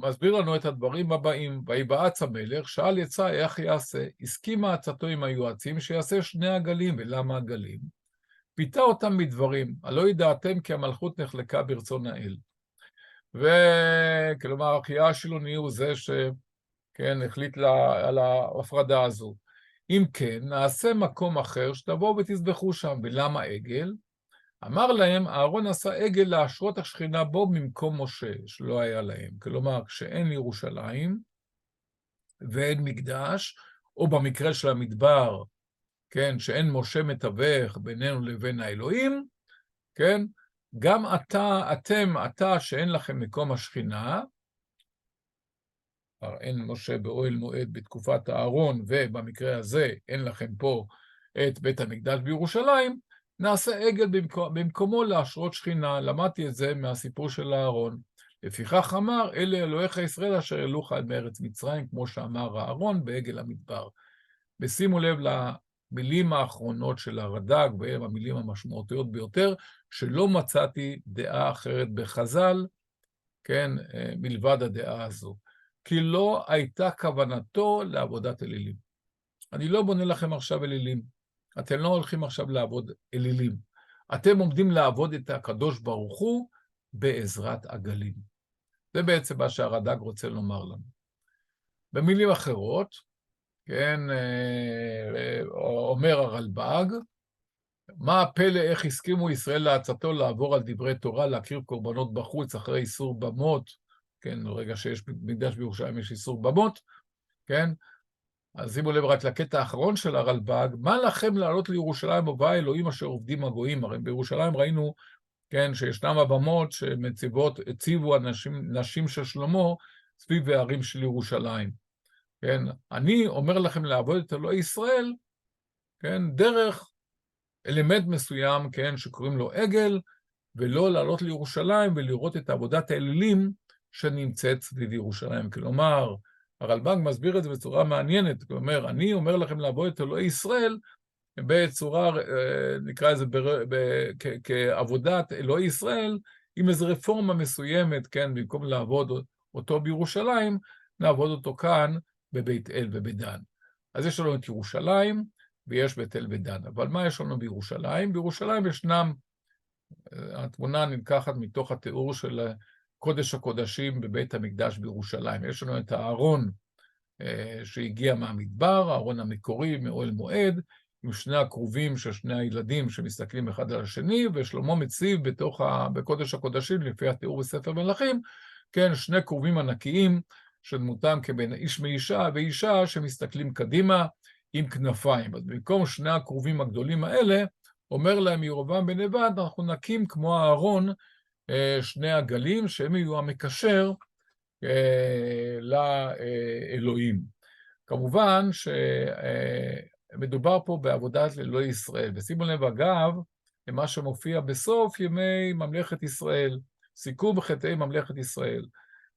מסביר לנו את הדברים הבאים. ויבעץ המלך, שאל יצא איך יעשה, הסכימה עצתו עם היועצים שיעשה 2 עגלים, ולמה עגלים? פיתה אותם בדברים, הלא ידעתם כי המלכות נחלקה ברצון האל. וכלומר, אחיה השילוני הוא זה ש... כן, החליט על ההפרדה הזו. אם כן, נעשה מקום אחר שתבואו ותזבחו שם. ולמה עגל? אמר להם, אהרון עשה עגל להשרות השכינה בו במקום משה, שלא היה להם. כלומר, כשאין ירושלים ואין מקדש, או במקרה של המדבר, כן, שאין משה מתווך בינינו לבין האלוהים, כן, גם אתה שאין לכם מקום השכינה, אין משה באוהל מועד בתקופת אהרון, ובמקרה הזה אין לכם פה את בית המקדש בירושלים, נעשה עגל במקומו להשרות שכינה. למדתי את זה מהסיפור של אהרון. לפיכך אמר, אלה אלוהיך ישראל אשר העלוך מארץ מצרים, כמו שאמר אהרון בעגל המדבר. ושימו לב למילים האחרונות של הרד"ק, והן המילים המשמעותיות ביותר, שלא מצאתי דעה אחרת בחז"ל, כן, מלבד הדעה הזו. כי לא הייתה כוונתו לעבודת אלילים. אני לא בונה לכם עכשיו אלילים. אתם לא הולכים עכשיו לעבוד אלילים. אתם עומדים לעבוד את הקדוש ברוך הוא בעזרת עגלים. זה בעצם מה שהרד"ק רוצה לומר לנו. במילים אחרות, כן, אומר הרלב"ג, מה הפלא, איך הסכימו ישראל לעצתו לעבור על דברי תורה, להקריב קורבנות בחוץ אחרי איסור במות, כן, ברגע שיש מקדש בירושלים יש איסור במות, כן? אז שימו לב רק לקטע האחרון של הרלב"ג, מה לכם לעלות לירושלים ובא אלוהים אשר עובדים הגויים? הרי בירושלים ראינו, כן, שישנם הבמות הציבו נשים של שלמה סביב הערים של ירושלים, כן? אני אומר לכם לעבוד את אלוהי ישראל, כן, דרך אלמנט מסוים, כן, שקוראים לו עגל, ולא לעלות לירושלים ולראות את עבודת האלילים שנמצאת סביב ירושלים. כלומר, הרלב"ג מסביר את זה בצורה מעניינת, כלומר, אני אומר לכם לעבוד את אלוהי ישראל, בצורה, נקרא לזה, כעבודת אלוהי ישראל, עם איזו רפורמה מסוימת, כן, במקום לעבוד אותו בירושלים, נעבוד אותו כאן בבית אל ובדן. אז יש לנו את ירושלים, ויש בית אל ודן. אבל מה יש לנו בירושלים? בירושלים ישנם, התמונה נלקחת מתוך התיאור של קודש הקודשים בבית המקדש בירושלים. יש לנו את הארון שהגיע מהמדבר, הארון המקורי מאוהל מועד, עם שני הכרובים של שני הילדים שמסתכלים אחד על השני, ושלמה מציב בקודש הקודשים, לפי התיאור בספר מלכים, כן, שני כרובים ענקיים, שדמותם כבין איש מאישה ואישה שמסתכלים קדימה עם כנפיים. אז במקום שני הכרובים הגדולים האלה, אומר להם ירבעם בן נבט, אנחנו נקים כמו הארון שני עגלים, שהם יהיו המקשר לאלוהים. כמובן שמדובר פה בעבודת אלוהי ישראל, ושימו לב אגב, למה שמופיע בסוף ימי ממלכת ישראל, סיכום חטאי ממלכת ישראל.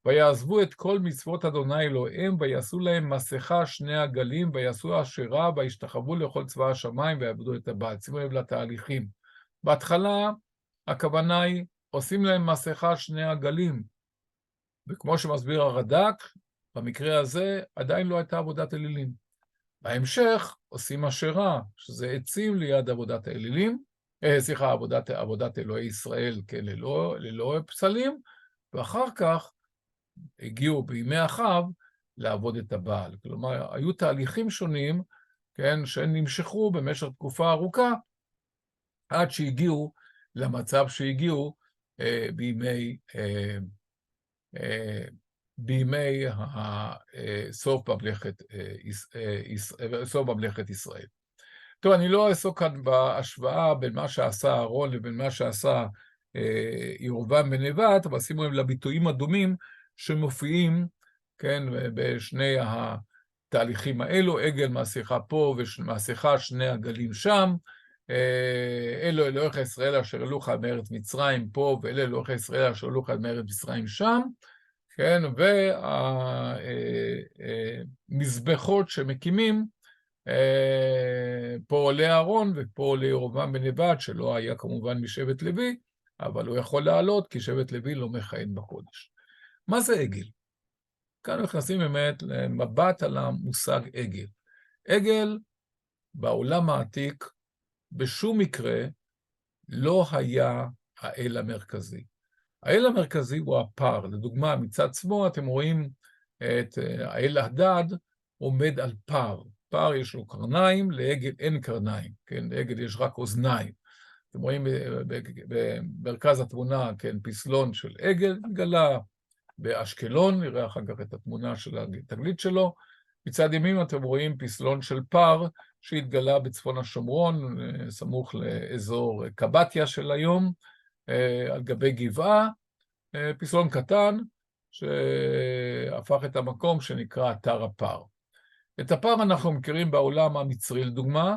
ויעזבו את כל מצוות אדוני אלוהיהם, ויעשו להם מסכה שני עגלים, ויעשו אשרה, וישתחוו לכל צבא השמיים, ויעבדו את הבעל. שימו לב לתהליכים. בהתחלה, הכוונה היא, עושים להם מסכה שני עגלים, וכמו שמסביר הרד"ק, במקרה הזה עדיין לא הייתה עבודת אלילים. בהמשך עושים אשרה, שזה עצים ליד עבודת האלילים, עבודת אלוהי ישראל, כן, ללא פסלים, ואחר כך הגיעו בימי אחאב לעבוד את הבעל. כלומר, היו תהליכים שונים, כן, שנמשכו במשך תקופה ארוכה, עד שהגיעו למצב שהגיעו בימי סוף ממלכת ישראל. טוב, אני לא אעסוק כאן בהשוואה בין מה שעשה אהרון לבין מה שעשה ירבעם בן נבט, אבל שימו לב לביטויים הדומים שמופיעים, כן, בשני התהליכים האלו, עגל מסכה פה ומסכה שני עגלים שם, אלו אלוהיך ישראל אשר העלוך מארץ מצרים פה, ואלה אלוהיך ישראל אשר העלוך מארץ מצרים שם, כן, והמזבחות שמקימים, פה עולה אהרון ופה עולה ירבעם בן נבט, שלא היה כמובן משבט לוי, אבל הוא יכול לעלות כי שבט לוי לא מכהן בקודש. מה זה עגל? כאן נכנסים באמת למבט על המושג עגל. עגל בעולם העתיק בשום מקרה לא היה האל המרכזי. האל המרכזי הוא הפר. לדוגמה, מצד שמאל אתם רואים את האל הדד עומד על פר. פר יש לו קרניים, לעגל אין קרניים, כן? לעגל יש רק אוזניים. אתם רואים במרכז התמונה, כן, פסלון של עגל, גלה באשקלון, נראה אחר כך את התמונה של התגלית שלו. מצד ימין אתם רואים פסלון של פר שהתגלה בצפון השומרון, סמוך לאזור קבטיה של היום, על גבי גבעה, פסלון קטן שהפך את המקום שנקרא אתר הפר. את הפר אנחנו מכירים בעולם המצרי לדוגמה,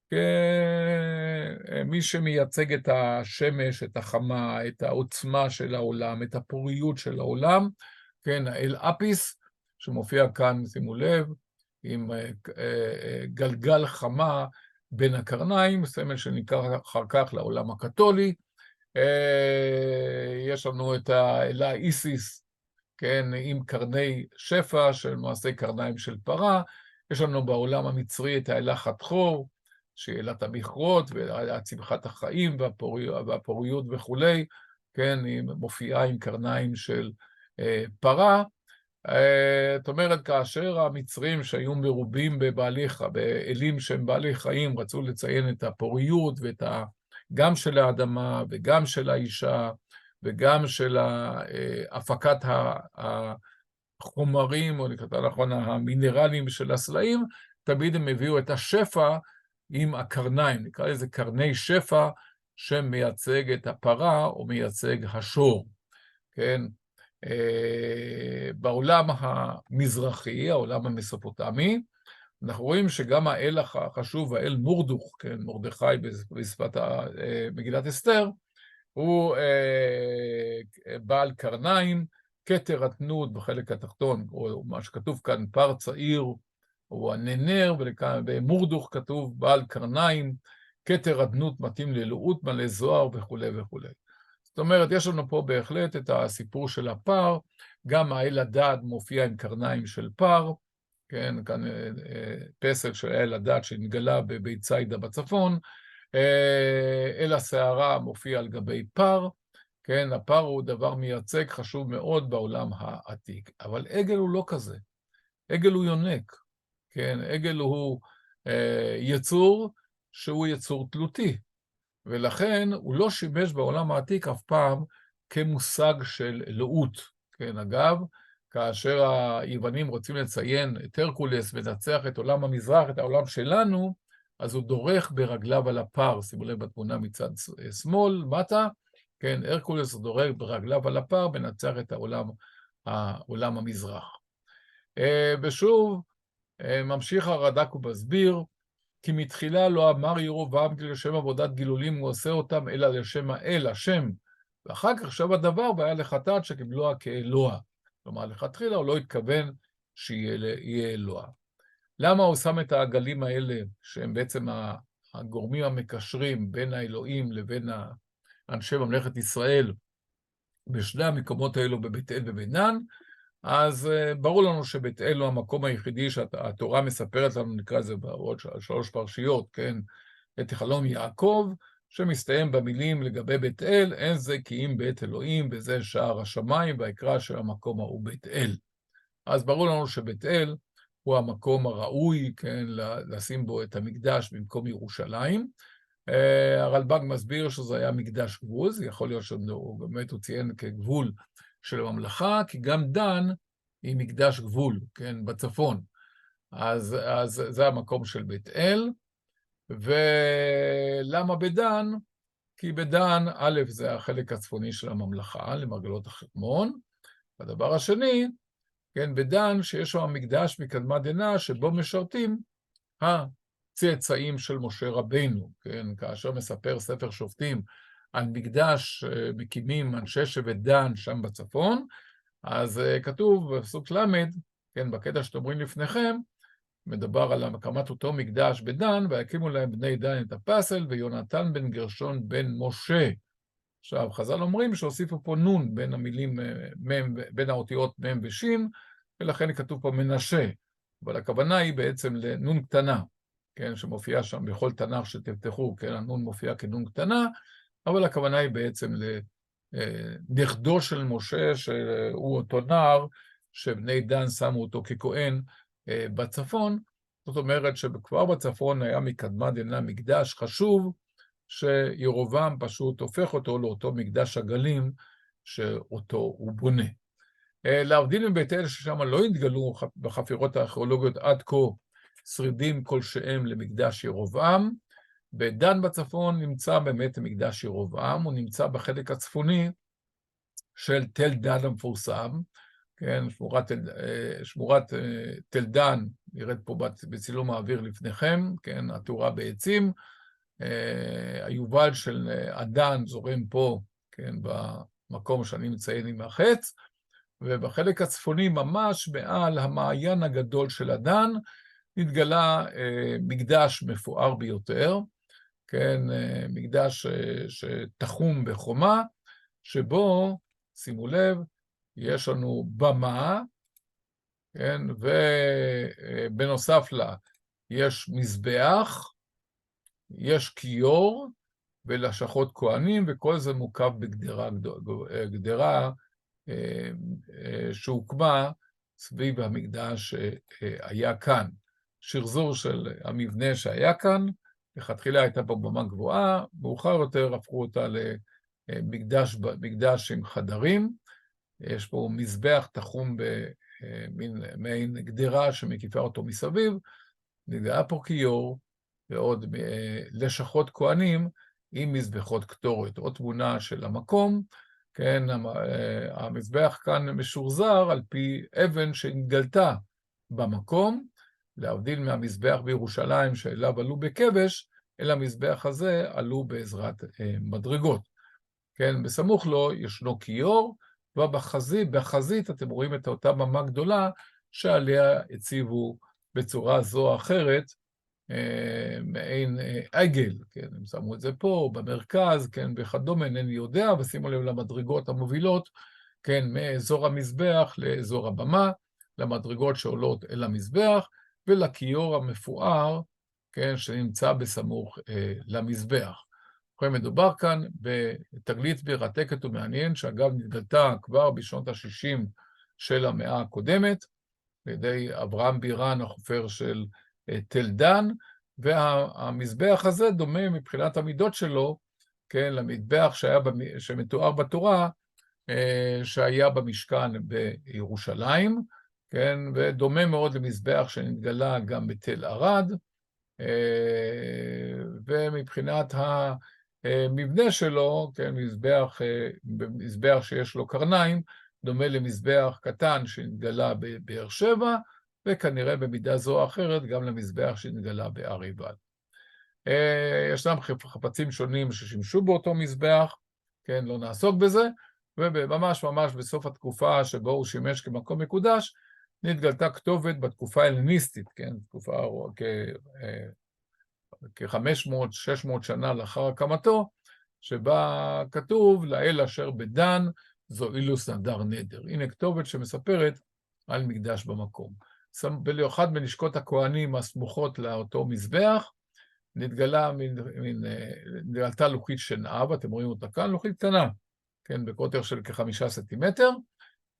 כמי שמייצג את השמש, את החמה, את העוצמה של העולם, את הפוריות של העולם, כן, האל אפיס, שמופיע כאן, שימו לב, עם גלגל חמה בין הקרניים, סמל שנקרא אחר כך לעולם הקתולי. יש לנו את האלה איסיס, כן, עם קרני שפע, של מעשי קרניים של פרה. יש לנו בעולם המצרי את האלה חתחור, שהיא אלת המכרות, והצמחת החיים והפוריות וכולי, כן, היא מופיעה עם קרניים של פרה, זאת אומרת, כאשר המצרים שהיו מרובים באלים שהם בעלי חיים, רצו לציין את הפוריות גם של האדמה וגם של האישה וגם של הפקת החומרים, או יותר נכון המינרלים של הסלעים, תמיד הם הביאו את השפע עם הקרניים, נקרא לזה קרני שפע, שמייצג את הפרה או מייצג השור, כן? בעולם המזרחי, העולם המסופוטמי, אנחנו רואים שגם האל החשוב, האל מורדוך, כן, מרדכי בשפת מגילת אסתר, הוא בעל קרניים, כתר אתנות בחלק התחתון, או מה שכתוב כאן, פר צעיר, או הננר, ובמורדוך כתוב בעל קרניים, כתר אדנות מתאים ללאות מלא זוהר וכו' וכו'. זאת אומרת, יש לנו פה בהחלט את הסיפור של הפר, גם האל הדד מופיע עם קרניים של פר, כן, כאן פסל של האל הדד שנתגלה בבית ציידה בצפון, אל הסערה מופיע על גבי פר, כן, הפר הוא דבר מייצג חשוב מאוד בעולם העתיק, אבל עגל הוא לא כזה, עגל הוא יונק, כן, עגל הוא יצור שהוא יצור תלותי, ולכן הוא לא שימש בעולם העתיק אף פעם כמושג של אלוהות. כן, אגב, כאשר היוונים רוצים לציין את הרקולס ונצח את עולם המזרח, את העולם שלנו, אז הוא דורך ברגליו על הפר, שימו לב בתמונה מצד שמאל, מטה, כן, הרקולס דורך ברגליו על הפר ונצח את העולם המזרח. ושוב, ממשיך הרד"ק ומסביר, כי מתחילה לא אמר ירבעם כי לשם עבודת גילולים הוא עושה אותם, אלא לשם האל, השם. ואחר כך שב הדבר והיה לחטאת שקיבלוה כאלוה. כלומר, לכתחילה הוא לא התכוון שיהיה אלוה. למה הוא שם את העגלים האלה, שהם בעצם הגורמים המקשרים בין האלוהים לבין אנשי ממלכת ישראל, בשני המקומות האלו בבית אל ובית דן? אז ברור לנו שבית אל הוא המקום היחידי שהתורה מספרת לנו, נקרא לזה בעוד 3 פרשיות, כן? את חלום יעקב, שמסתיים במילים לגבי בית אל, אין זה כי אם בית אלוהים, וזה שער השמיים, והיקרא של המקום ההוא בית אל. אז ברור לנו שבית אל הוא המקום הראוי, כן, לשים בו את המקדש במקום ירושלים. הרלב"ג מסביר שזה היה מקדש גבול, זה יכול להיות שבאמת הוא ציין כגבול של הממלכה, כי גם דן היא מקדש גבול, כן, בצפון. אז זה המקום של בית אל. ולמה בדן? כי בדן, א', זה החלק הצפוני של הממלכה, למרגלות החרמון. והדבר השני, כן, בדן, שיש שם מקדש מקדמת דנא, שבו משרתים הצאצאים של משה רבינו, כן, כאשר מספר ספר שופטים על מקדש מקימים אנשי שבט דן שם בצפון, אז כתוב בפסוק למד, כן, בקטע שאתם רואים לפניכם, מדבר על הקמת אותו מקדש בדן, והקימו להם בני דן את הפסל, ויונתן בן גרשון בן משה. עכשיו, חז"ל אומרים שהוסיפו פה נון בין המילים, בין האותיות מם ושין, ולכן כתוב פה מנשה, אבל הכוונה היא בעצם לנון קטנה, כן, שמופיעה שם בכל תנ"ך שתפתחו, כן, הנון מופיע כנון קטנה, אבל הכוונה היא בעצם לנכדו של משה, שהוא אותו נער, שבני דן שמו אותו ככהן בצפון. זאת אומרת שכבר בצפון היה מקדמת דנא מקדש חשוב, שירבעם פשוט הופך אותו לאותו מקדש עגלים שאותו הוא בונה. להבדיל מבית אל ששם לא התגלו בחפירות הארכיאולוגיות עד כה שרידים כלשהם למקדש ירבעם, בדן בצפון נמצא באמת מקדש ירבעם, הוא נמצא בחלק הצפוני של תל דן המפורסם, כן, שמורת תל דן, נראית פה בצילום האוויר לפניכם, כן, התאורה בעצים, היובל של הדן זורם פה, כן, במקום שאני מציין עם החץ, ובחלק הצפוני ממש מעל המעיין הגדול של הדן, נתגלה מקדש מפואר ביותר, כן, מקדש שתחום בחומה, שבו, שימו לב, יש לנו במה, כן, ובנוסף לה יש מזבח, יש כיור ולשכות כהנים, וכל זה מוקף בגדרה שהוקמה סביב המקדש שהיה כאן. שחזור של המבנה שהיה כאן, לכתחילה הייתה פה במה גבוהה, מאוחר יותר הפכו אותה למקדש עם חדרים, יש פה מזבח תחום במין גדרה שמקיפה אותו מסביב, נגעה פה כיור, ועוד לשכות כהנים עם מזבחות קטורת, או תמונה של המקום, כן, המזבח כאן משורזר על פי אבן שהתגלתה במקום, להבדיל מהמזבח בירושלים שאליו עלו בכבש, אל המזבח הזה עלו בעזרת מדרגות. כן, בסמוך לו ישנו כיור, ובחזית אתם רואים את אותה במה גדולה שעליה הציבו בצורה זו או אחרת מעין עגל, כן, הם שמו את זה פה, במרכז, כן, וכדומה, אינני יודע, ושימו לב למדרגות המובילות, כן, מאזור המזבח לאזור הבמה, למדרגות שעולות אל המזבח, ולכיור המפואר, כן, שנמצא בסמוך למזבח. מדובר כאן בתגלית מרתקת ומעניין, שאגב נתגלתה כבר בשנות ה-60 של המאה הקודמת, על ידי אברהם בירן, החופר של תל דן, והמזבח הזה דומה מבחינת המידות שלו, כן, למטבח שמתואר בתורה, שהיה במשכן בירושלים, כן, ודומה מאוד למזבח שנתגלה גם בתל ערד, ומבחינת המבנה שלו, כן, מזבח שיש לו קרניים, דומה למזבח קטן שנתגלה בבאר שבע, וכנראה במידה זו או אחרת גם למזבח שנתגלה בהר עיבל. ישנם חפצים שונים ששימשו באותו מזבח, כן, לא נעסוק בזה, וממש בסוף התקופה שבו הוא שימש כמקום מקודש, נתגלתה כתובת בתקופה ההלניסטית, כן, תקופה כ-500-600 שנה לאחר הקמתו, שבה כתוב לאל אשר בדן זו אילוס נדר נדר. הנה כתובת שמספרת על מקדש במקום. באחד מלשכות הכהנים הסמוכות לאותו מזבח, נתגלתה לוחית שנהב, אתם רואים אותה כאן, לוחית קטנה, כן, בקוטר של כ5 סנטימטר,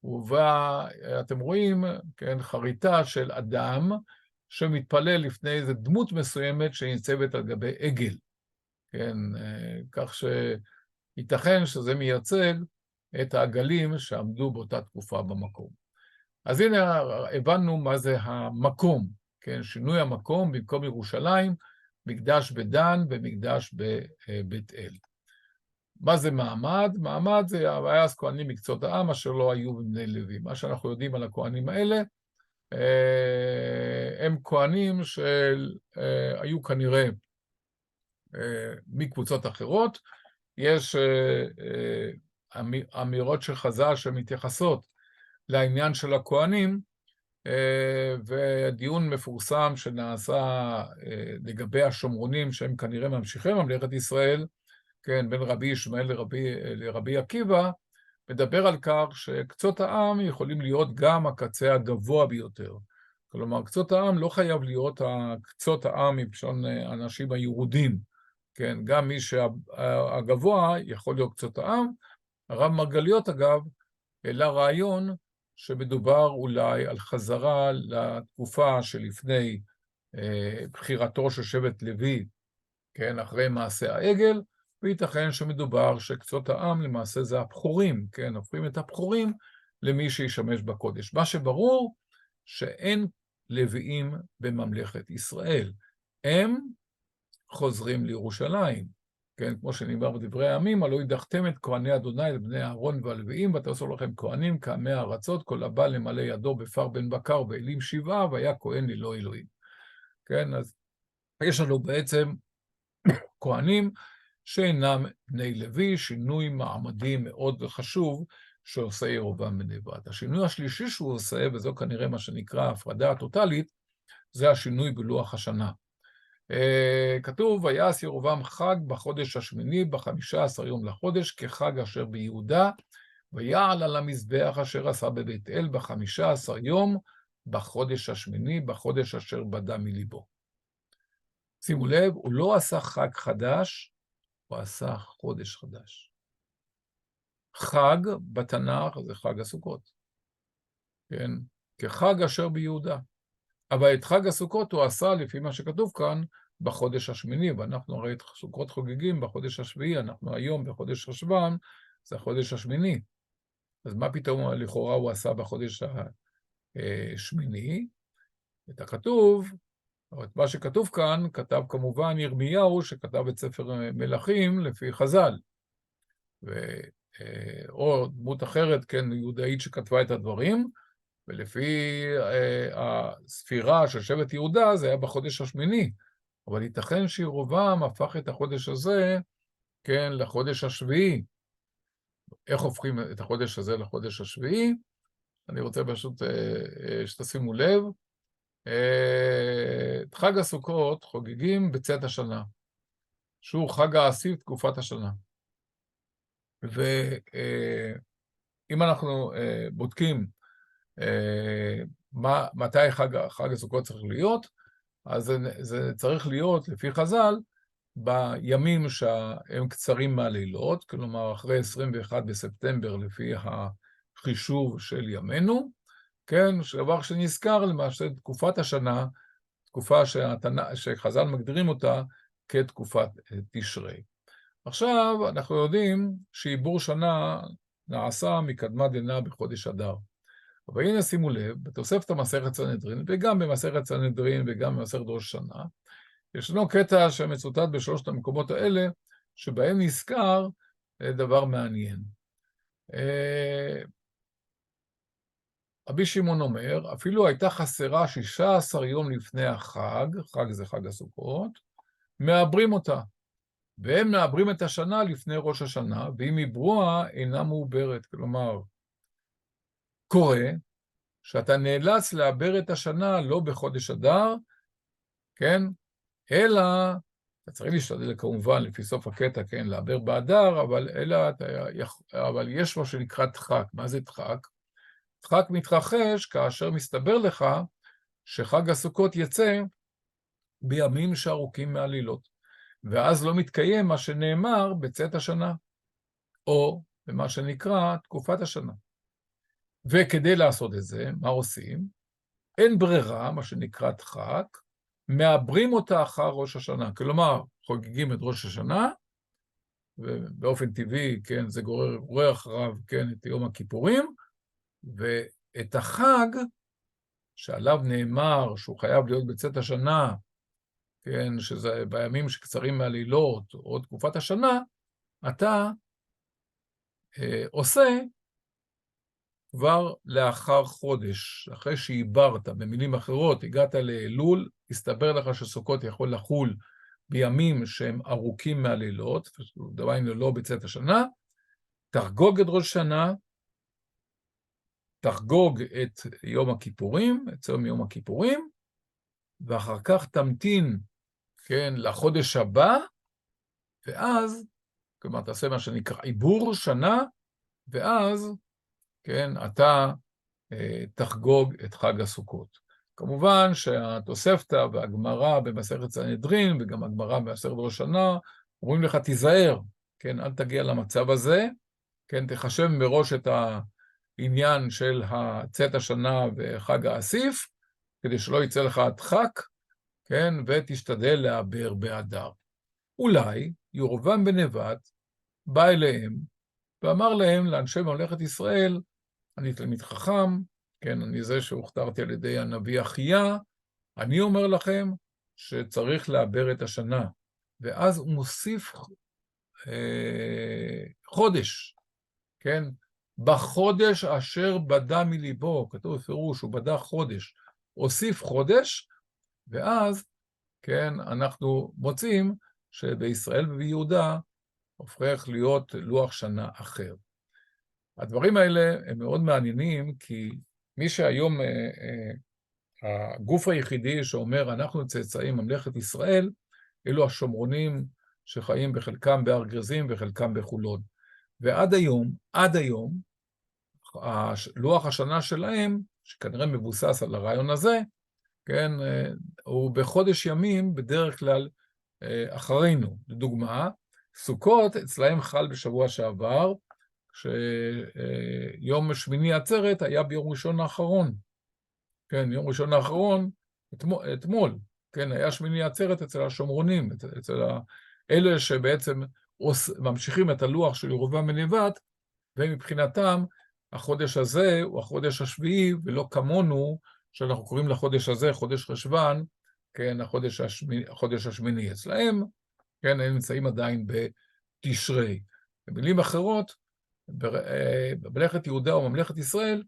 ובה אתם רואים, כן, חריטה של אדם שמתפלל לפני איזו דמות מסוימת שניצבת על גבי עגל, כן, כך שייתכן שזה מייצג את העגלים שעמדו באותה תקופה במקום. אז הנה הבנו מה זה המקום, כן, שינוי המקום במקום ירושלים, מקדש בדן ומקדש בבית אל. מה זה מעמד? מעמד זה היה אז כהנים מקצות העם אשר לא היו בני לוי. מה שאנחנו יודעים על הכהנים האלה, הם כהנים שהיו כנראה מקבוצות אחרות. יש אמירות של חז"ל שמתייחסות לעניין של הכהנים, ודיון מפורסם שנעשה לגבי השומרונים שהם כנראה ממשיכי ממלכת ישראל, כן, בין רבי ישמעאל לרבי עקיבא, מדבר על כך שקצות העם יכולים להיות גם הקצה הגבוה ביותר. כלומר, קצות העם לא חייב להיות קצות העם מבשון האנשים היהודים, כן, גם מי שהגבוה יכול להיות קצות העם. הרב מרגליות, אגב, העלה רעיון שמדובר אולי על חזרה לתקופה שלפני בחירתו של שבט לוי, כן, אחרי מעשה העגל, וייתכן שמדובר שקצות העם למעשה זה הבחורים, כן, הופכים את הבחורים למי שישמש בקודש. מה שברור שאין לוויים בממלכת ישראל, הם חוזרים לירושלים, כן, כמו שנאמר בדברי הימים, הלא הדחתם את כהני אדוני, את בני אהרון והלוויים, ותעשו לכם כהנים כעמי הארצות, כל הבא למלא ידו בפר בן בקר ואלים 7, והיה כהן ללא אלוהים. כן, אז יש לנו בעצם כהנים שאינם בני לוי, שינוי מעמדי מאוד חשוב שעושה ירבעם בן נבט. השינוי השלישי שהוא עושה, וזו כנראה מה שנקרא הפרדה הטוטלית, זה השינוי בלוח השנה. כתוב, ויעש ירבעם חג בחודש השמיני, ב15 יום לחודש, כחג אשר ביהודה, ויעל על המזבח אשר עשה בבית אל ב15 יום, בחודש השמיני, בחודש אשר בדה מליבו. שימו לב, הוא לא עשה חג חדש, הוא עשה חודש חדש. חג בתנ"ך זה חג הסוכות. כן? כחג אשר ביהודה. אבל את חג הסוכות הוא עשה, לפי מה שכתוב כאן, בחודש השמיני, ואנחנו הרי את סוכות חוגגים בחודש השביעי, אנחנו היום בחודש חשוון, זה החודש השמיני. אז מה פתאום לכאורה הוא עשה בחודש השמיני? את הכתוב, או את מה שכתוב כאן, כתב כמובן ירמיהו, שכתב את ספר מלכים לפי חז"ל. או דמות אחרת, כן, יהודאית שכתבה את הדברים, ולפי הספירה של שבט יהודה, זה היה בחודש השמיני. אבל ייתכן שירובעם הפך את החודש הזה, כן, לחודש השביעי. איך הופכים את החודש הזה לחודש השביעי? אני רוצה פשוט שתשימו לב. את חג הסוכות חוגגים בצאת השנה, שהוא חג האסיף תקופת השנה. ואם אנחנו בודקים מתי חג הסוכות צריך להיות, אז זה צריך להיות, לפי חז"ל, בימים שהם קצרים מהלילות, כלומר אחרי 21 בספטמבר לפי החישוב של ימינו, כן, דבר שנזכר למעשה תקופת השנה, תקופה שחז"ל מגדירים אותה כתקופת תשרי. עכשיו אנחנו יודעים שעיבור שנה נעשה מקדמת דנא בחודש אדר. אבל הנה שימו לב, בתוספת המסכת סנהדרין, וגם במסכת סנהדרין וגם במסכת ראש השנה, ישנו קטע שמצוטט בשלושת המקומות האלה, שבהם נזכר דבר מעניין. רבי שמעון אומר, אפילו הייתה חסרה 16 יום לפני החג, חג זה חג הסוכות, מעברים אותה. והם מעברים את השנה לפני ראש השנה, ואם עברוה אינה מעוברת. כלומר, קורה שאתה נאלץ לעבר את השנה לא בחודש אדר, כן? אלא, אתה צריך להשתדל כמובן לפי סוף הקטע, כן, לעבר באדר, אבל יש מה שנקרא דחק. מה זה דחק? דחק מתרחש כאשר מסתבר לך שחג הסוכות יצא בימים שארוכים מהלילות. ואז לא מתקיים מה שנאמר בצאת השנה, או במה שנקרא תקופת השנה. וכדי לעשות את זה, מה עושים? אין ברירה, מה שנקרא דחק, מעברים אותה אחר ראש השנה. כלומר, חוגגים את ראש השנה, ובאופן טבעי, כן, זה גורר אחריו, כן, את יום הכיפורים, ואת החג, שעליו נאמר שהוא חייב להיות בצאת השנה, כן, שזה בימים שקצרים מהלילות, או תקופת השנה, אתה עושה כבר לאחר חודש, אחרי שעיברת, במילים אחרות, הגעת לאלול, הסתבר לך שסוכות יכול לחול בימים שהם ארוכים מהלילות, דבר לא בצאת השנה, תחגוג את ראש השנה, תחגוג את יום הכיפורים, את צום יום הכיפורים, ואחר כך תמתין, כן, לחודש הבא, ואז, כלומר, תעשה מה שנקרא עיבור שנה, ואז, כן, אתה תחגוג את חג הסוכות. כמובן שהתוספתא והגמרא במסכת סנהדרין, וגם הגמרא במסכת ראש השנה, אומרים לך, תיזהר, כן, אל תגיע למצב הזה, כן, תחשב מראש את העניין של צאת השנה וחג האסיף, כדי שלא יצא לך הדחק, כן, ותשתדל לעבר באדר. אולי ירבעם בן נבט בא אליהם ואמר להם, לאנשי ממלכת ישראל, אני תלמיד חכם, כן, אני זה שהוכתרתי על ידי הנביא אחיה, אני אומר לכם שצריך לעבר את השנה. ואז הוא מוסיף חודש, כן, בחודש אשר בדה מליבו, כתוב בפירוש, הוא בדה חודש, הוסיף חודש, ואז, כן, אנחנו מוצאים שבישראל וביהודה הופך להיות לוח שנה אחר. הדברים האלה הם מאוד מעניינים, כי מי שהיום הגוף היחידי שאומר, אנחנו צאצאים ממלכת ישראל, אלו השומרונים שחיים בחלקם בהר גריזים וחלקם בחולון. ועד היום, לוח השנה שלהם, שכנראה מבוסס על הרעיון הזה, כן, הוא בחודש ימים בדרך כלל אחרינו. לדוגמה, סוכות אצלהם חל בשבוע שעבר, שיום שמיני עצרת היה ביום ראשון האחרון. כן, יום ראשון האחרון, אתמול, כן, היה שמיני עצרת אצל השומרונים, אצל אלה שבעצם ממשיכים את הלוח של ירבעם בן נבט, ומבחינתם החודש הזה הוא החודש השביעי, ולא כמונו, שאנחנו קוראים לחודש הזה חודש חשוון, כן, החודש השמיני אצלהם, כן, הם נמצאים עדיין בתשרי. במילים אחרות, בממלכת יהודה או ממלכת ישראל,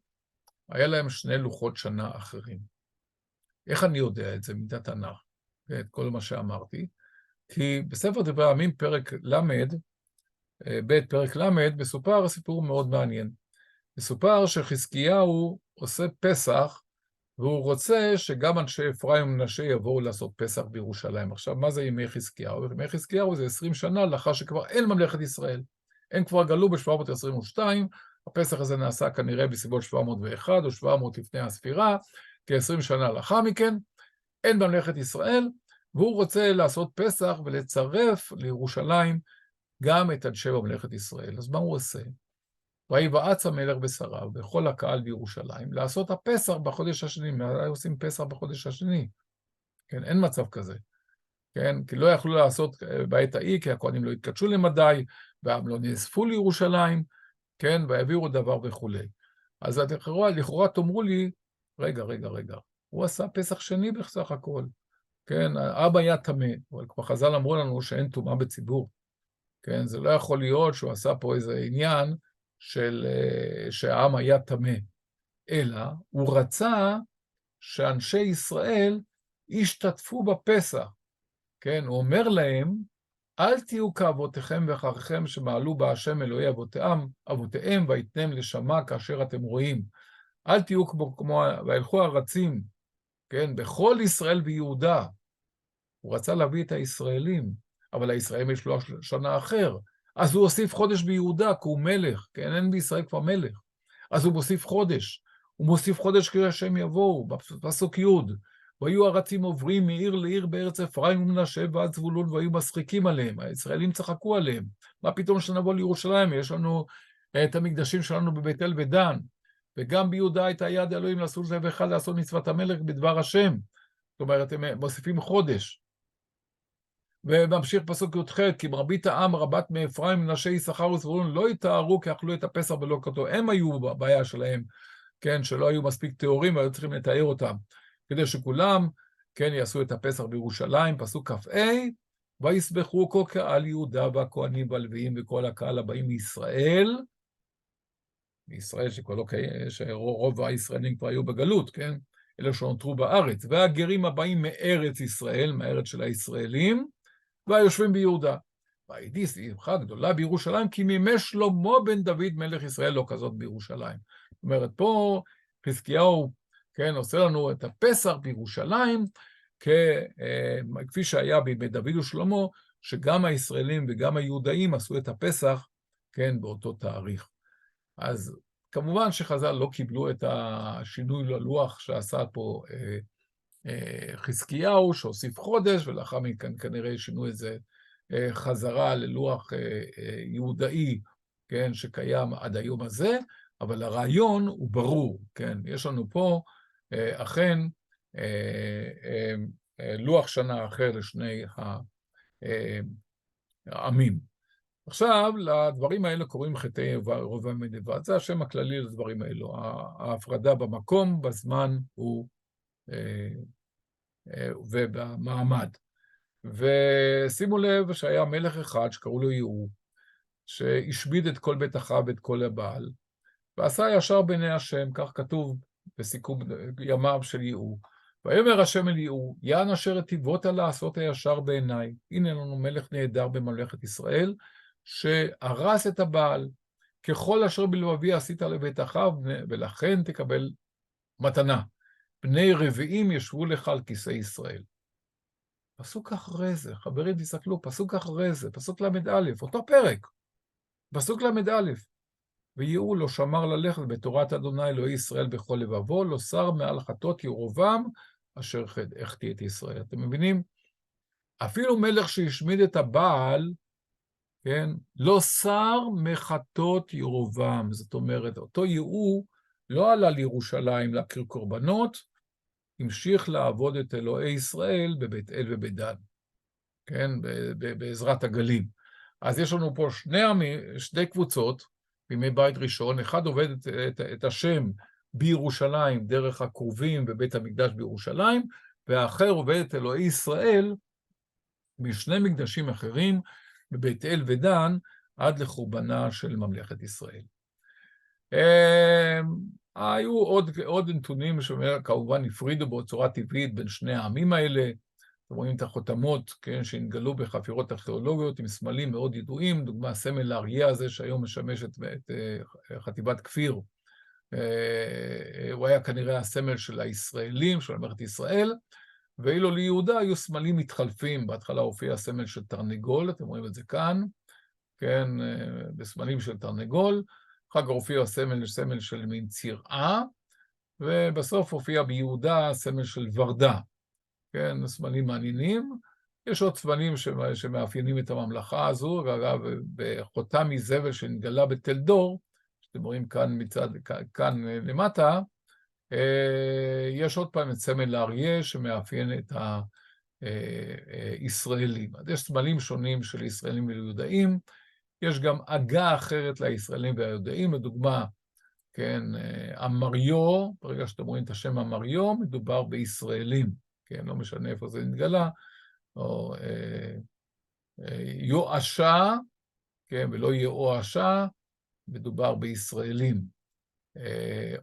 היה להם שני לוחות שנה אחרים. איך אני יודע את זה מהתנ"ך, את כל מה שאמרתי? כי בספר דברי הימים, פרק פרק ל', מסופר סיפור מאוד מעניין. מסופר שחזקיהו עושה פסח, והוא רוצה שגם אנשי אפרים ומנשה יבואו לעשות פסח בירושלים. עכשיו, מה זה ימי חזקיהו? ימי חזקיהו זה 20 שנה לאחר שכבר אין ממלכת ישראל. הם כבר גלו ב-722, הפסח הזה נעשה כנראה בסביבות 701 או 700 לפני הספירה, כ-20 שנה לאחר מכן, אין ממלכת ישראל, והוא רוצה לעשות פסח ולצרף לירושלים גם את אנשי ממלכת ישראל. אז מה הוא עושה? ויבעץ המלך בשריו וכל הקהל בירושלים לעשות הפסח בחודש השני. מה עושים פסח בחודש השני? כן, אין מצב כזה. כן, כי לא יכלו לעשות בעת ההיא, כי הכהנים לא התקדשו למדי, והעם לא נאספו לירושלים, כן, והעבירו דבר וכולי. אז לכאורה תאמרו לי, רגע, הוא עשה פסח שני בסך הכל. כן, האבא היה טמא, אבל כבר חז"ל אמרו לנו שאין טומאה בציבור. כן, זה לא יכול להיות שהוא עשה פה איזה עניין שהעם היה טמא, אלא הוא רצה שאנשי ישראל ישתתפו בפסח. כן, הוא אומר להם, אל תהיו כאבותיכם ואחריכם שמעלו בה השם אלוהי אבותיהם ויתנם לשמה כאשר אתם רואים. אל תהיו כמו וילכו הרצים, כן, בכל ישראל ויהודה. הוא רצה להביא את הישראלים, אבל הישראלים יש לו שנה אחר. אז הוא הוסיף חודש ביהודה, כי הוא מלך, כן, אין בישראל כבר מלך. אז הוא מוסיף חודש. הוא מוסיף חודש כדי שהם יבואו, בפסוק י' והיו הרצים עוברים מעיר לעיר בארץ אפרים ומנשה ועד זבולון, והיו משחיקים עליהם, הישראלים צחקו עליהם. מה פתאום שנבוא לירושלים? יש לנו את המקדשים שלנו בבית אל ודן, וגם ביהודה הייתה יד אלוהים לעשות זה ואחד לעשות מצוות המלך בדבר השם. זאת אומרת, הם מוסיפים חודש. וממשיך פסוק י"ח, כי מרבית העם רבת מאפרים מנשה יששכר וזבולון לא יתארו כי אכלו את הפסח ולא כתוב. הם היו בבעיה שלהם, כן, שלא היו מספיק תיאורים והיו צריכים לתאר אותם, כדי שכולם, כן, יעשו את הפסח בירושלים. פסוק כ"ה, ויסבחו כל קהל יהודה והכהנים והלוויים וכל הקהל הבאים מישראל, שכבר לא קיים, שרוב הישראלים כבר היו בגלות, כן, אלה שנותרו בארץ, והגרים הבאים מארץ ישראל, מהארץ של הישראלים, והיושבים ביהודה. והייתי שמחה גדולה בירושלים, כי מימי שלמה בן דוד מלך ישראל לא כזאת בירושלים. זאת אומרת, פה חזקיהו, כן, עושה לנו את הפסח בירושלים, כפי שהיה בימי דוד ושלמה, שגם הישראלים וגם היהודאים עשו את הפסח, כן, באותו תאריך. אז כמובן שחז"ל לא קיבלו את השינוי ללוח שעשה פה חזקיהו, שהוסיף חודש, ולאחר מכן כנראה שינו את זה חזרה ללוח יהודאי, כן, שקיים עד היום הזה, אבל הרעיון הוא ברור, כן, יש לנו פה אכן לוח שנה אחר לשני העמים. עכשיו, לדברים האלה קוראים חטאי ירבעם בן נבט, זה השם הכללי לדברים האלו, ההפרדה במקום, בזמן ובמעמד. ושימו לב שהיה מלך אחד שקראו לו יהוא, שהשמיד את כל בית אחאב ואת כל הבעל, ועשה ישר בעיני השם, כך כתוב בסיכום ימיו של יהוא. ויאמר השם אל יהוא, יען אשר היטיבות לעשות הישר בעיניי. הנה לנו מלך נהדר בממלכת ישראל, שהרס את הבעל, ככל אשר בלבבי עשית לבית אחאב, ולכן תקבל מתנה. בני רביעים ישבו לך על כיסא ישראל. פסוק אחרי זה, חברים תסתכלו, פסוק אחרי זה, פסוק ל"א, אותו פרק, פסוק ל"א. ויהוא לא שמר ללכת בתורת אדוני אלוהי ישראל בכל לבבו, לא שר מעל חטאות ירבעם אשר החטיא את ישראל. אתם מבינים? אפילו מלך שהשמיד את הבעל, כן, לא שר מחטאות ירבעם. זאת אומרת, אותו יהוא לא עלה לירושלים להקריב קורבנות, המשיך לעבוד את אלוהי ישראל בבית אל ובית דן, כן, בעזרת הגלים. אז יש לנו פה שתי קבוצות בימי בית ראשון, אחד עובד את השם בירושלים דרך הכרובים בבית המקדש בירושלים, והאחר עובד את אלוהי ישראל בשני מקדשים אחרים, בבית אל ודן, עד לחורבנה של ממלכת ישראל. היו עוד נתונים שכמובן הפרידו בצורה טבעית בין שני העמים האלה. אתם רואים את החותמות, כן, שהנגלו בחפירות ארכיאולוגיות עם סמלים מאוד ידועים, דוגמה סמל האריה הזה שהיום משמש את חטיבת כפיר. הוא היה כנראה הסמל של הישראלים, של ממלכת ישראל, ואילו ליהודה היו סמלים מתחלפים. בהתחלה הופיע הסמל של תרנגול, אתם רואים את זה כאן, כן, בסמלים של תרנגול. אחר כך הופיע סמל של מין צירעה, ובסוף הופיע ביהודה סמל של ורדה. כן, סמלים מעניינים. יש עוד סמלים שמאפיינים את הממלכה הזו, ואגב, בחותם מזבל שנגלה בתל דור, שאתם רואים כאן למטה, יש עוד פעם את סמל האריה שמאפיין את הישראלים. אז יש סמלים שונים של ישראלים ויהודאים, יש גם עגה אחרת לישראלים והיהודאים, לדוגמה, כן, אמריו, ברגע שאתם רואים את השם אמריו, מדובר בישראלים, כן, לא משנה איפה זה נתגלה, או יואשה, כן, ולא יואשה, מדובר בישראלים,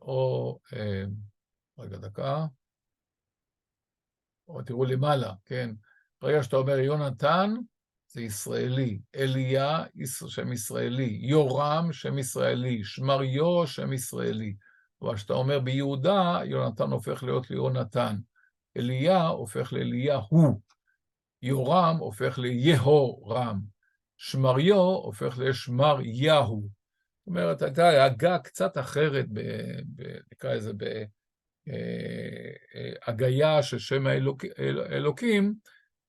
או, רגע דקה, או תראו למעלה, כן, ברגע שאתה אומר יונתן, זה ישראלי, אליה, שם ישראלי, יורם, שם ישראלי, שמריו, שם ישראלי. אבל כשאתה אומר ביהודה, יונתן הופך להיות ליונתן. אליה הופך לאליהו. יורם הופך ליהורם. שמריו הופך לשמריהו. זאת אומרת, הייתה הגה קצת אחרת, נקרא לזה, בהגיה של שם האלוקים,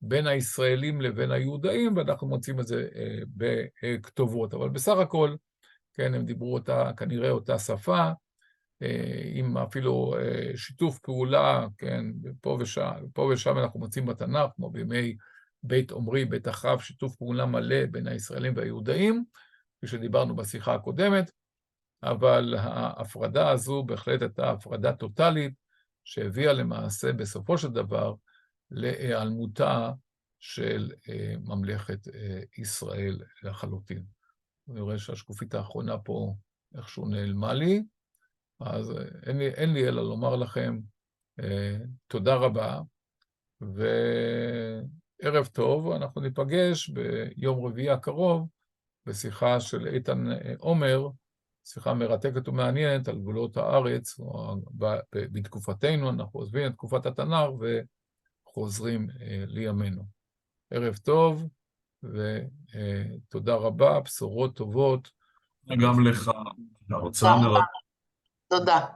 בין הישראלים לבין היהודאים, ואנחנו מוצאים את זה בכתובות. אבל בסך הכל, כן, הם דיברו כנראה אותה שפה, עם אפילו שיתוף פעולה, כן, פה ושם אנחנו מוצאים בתנ"ך, כמו בימי בית עומרי, בית אחאב, שיתוף פעולה מלא בין הישראלים והיהודאים, כפי שדיברנו בשיחה הקודמת, אבל ההפרדה הזו בהחלט הייתה הפרדה טוטלית, שהביאה למעשה בסופו של דבר, להיעלמותה של ממלכת ישראל לחלוטין. אני רואה שהשקופית האחרונה פה איכשהו נעלמה לי, אז אין לי אלא לומר לכם תודה רבה, וערב טוב. אנחנו ניפגש ביום רביעי הקרוב בשיחה של איתן עומר, שיחה מרתקת ומעניינת על גבולות הארץ, בתקופתנו אנחנו עוזבים את תקופת התנ"ך וחוזרים לימינו. ערב טוב ותודה רבה, בשורות טובות. גם לך, הרצאה מרתקת. תודה.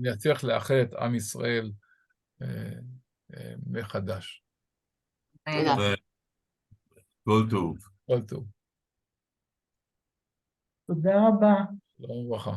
נצליח לאחד את עם ישראל מחדש. תודה. כל טוב. כל טוב. תודה רבה. שלום וברכה.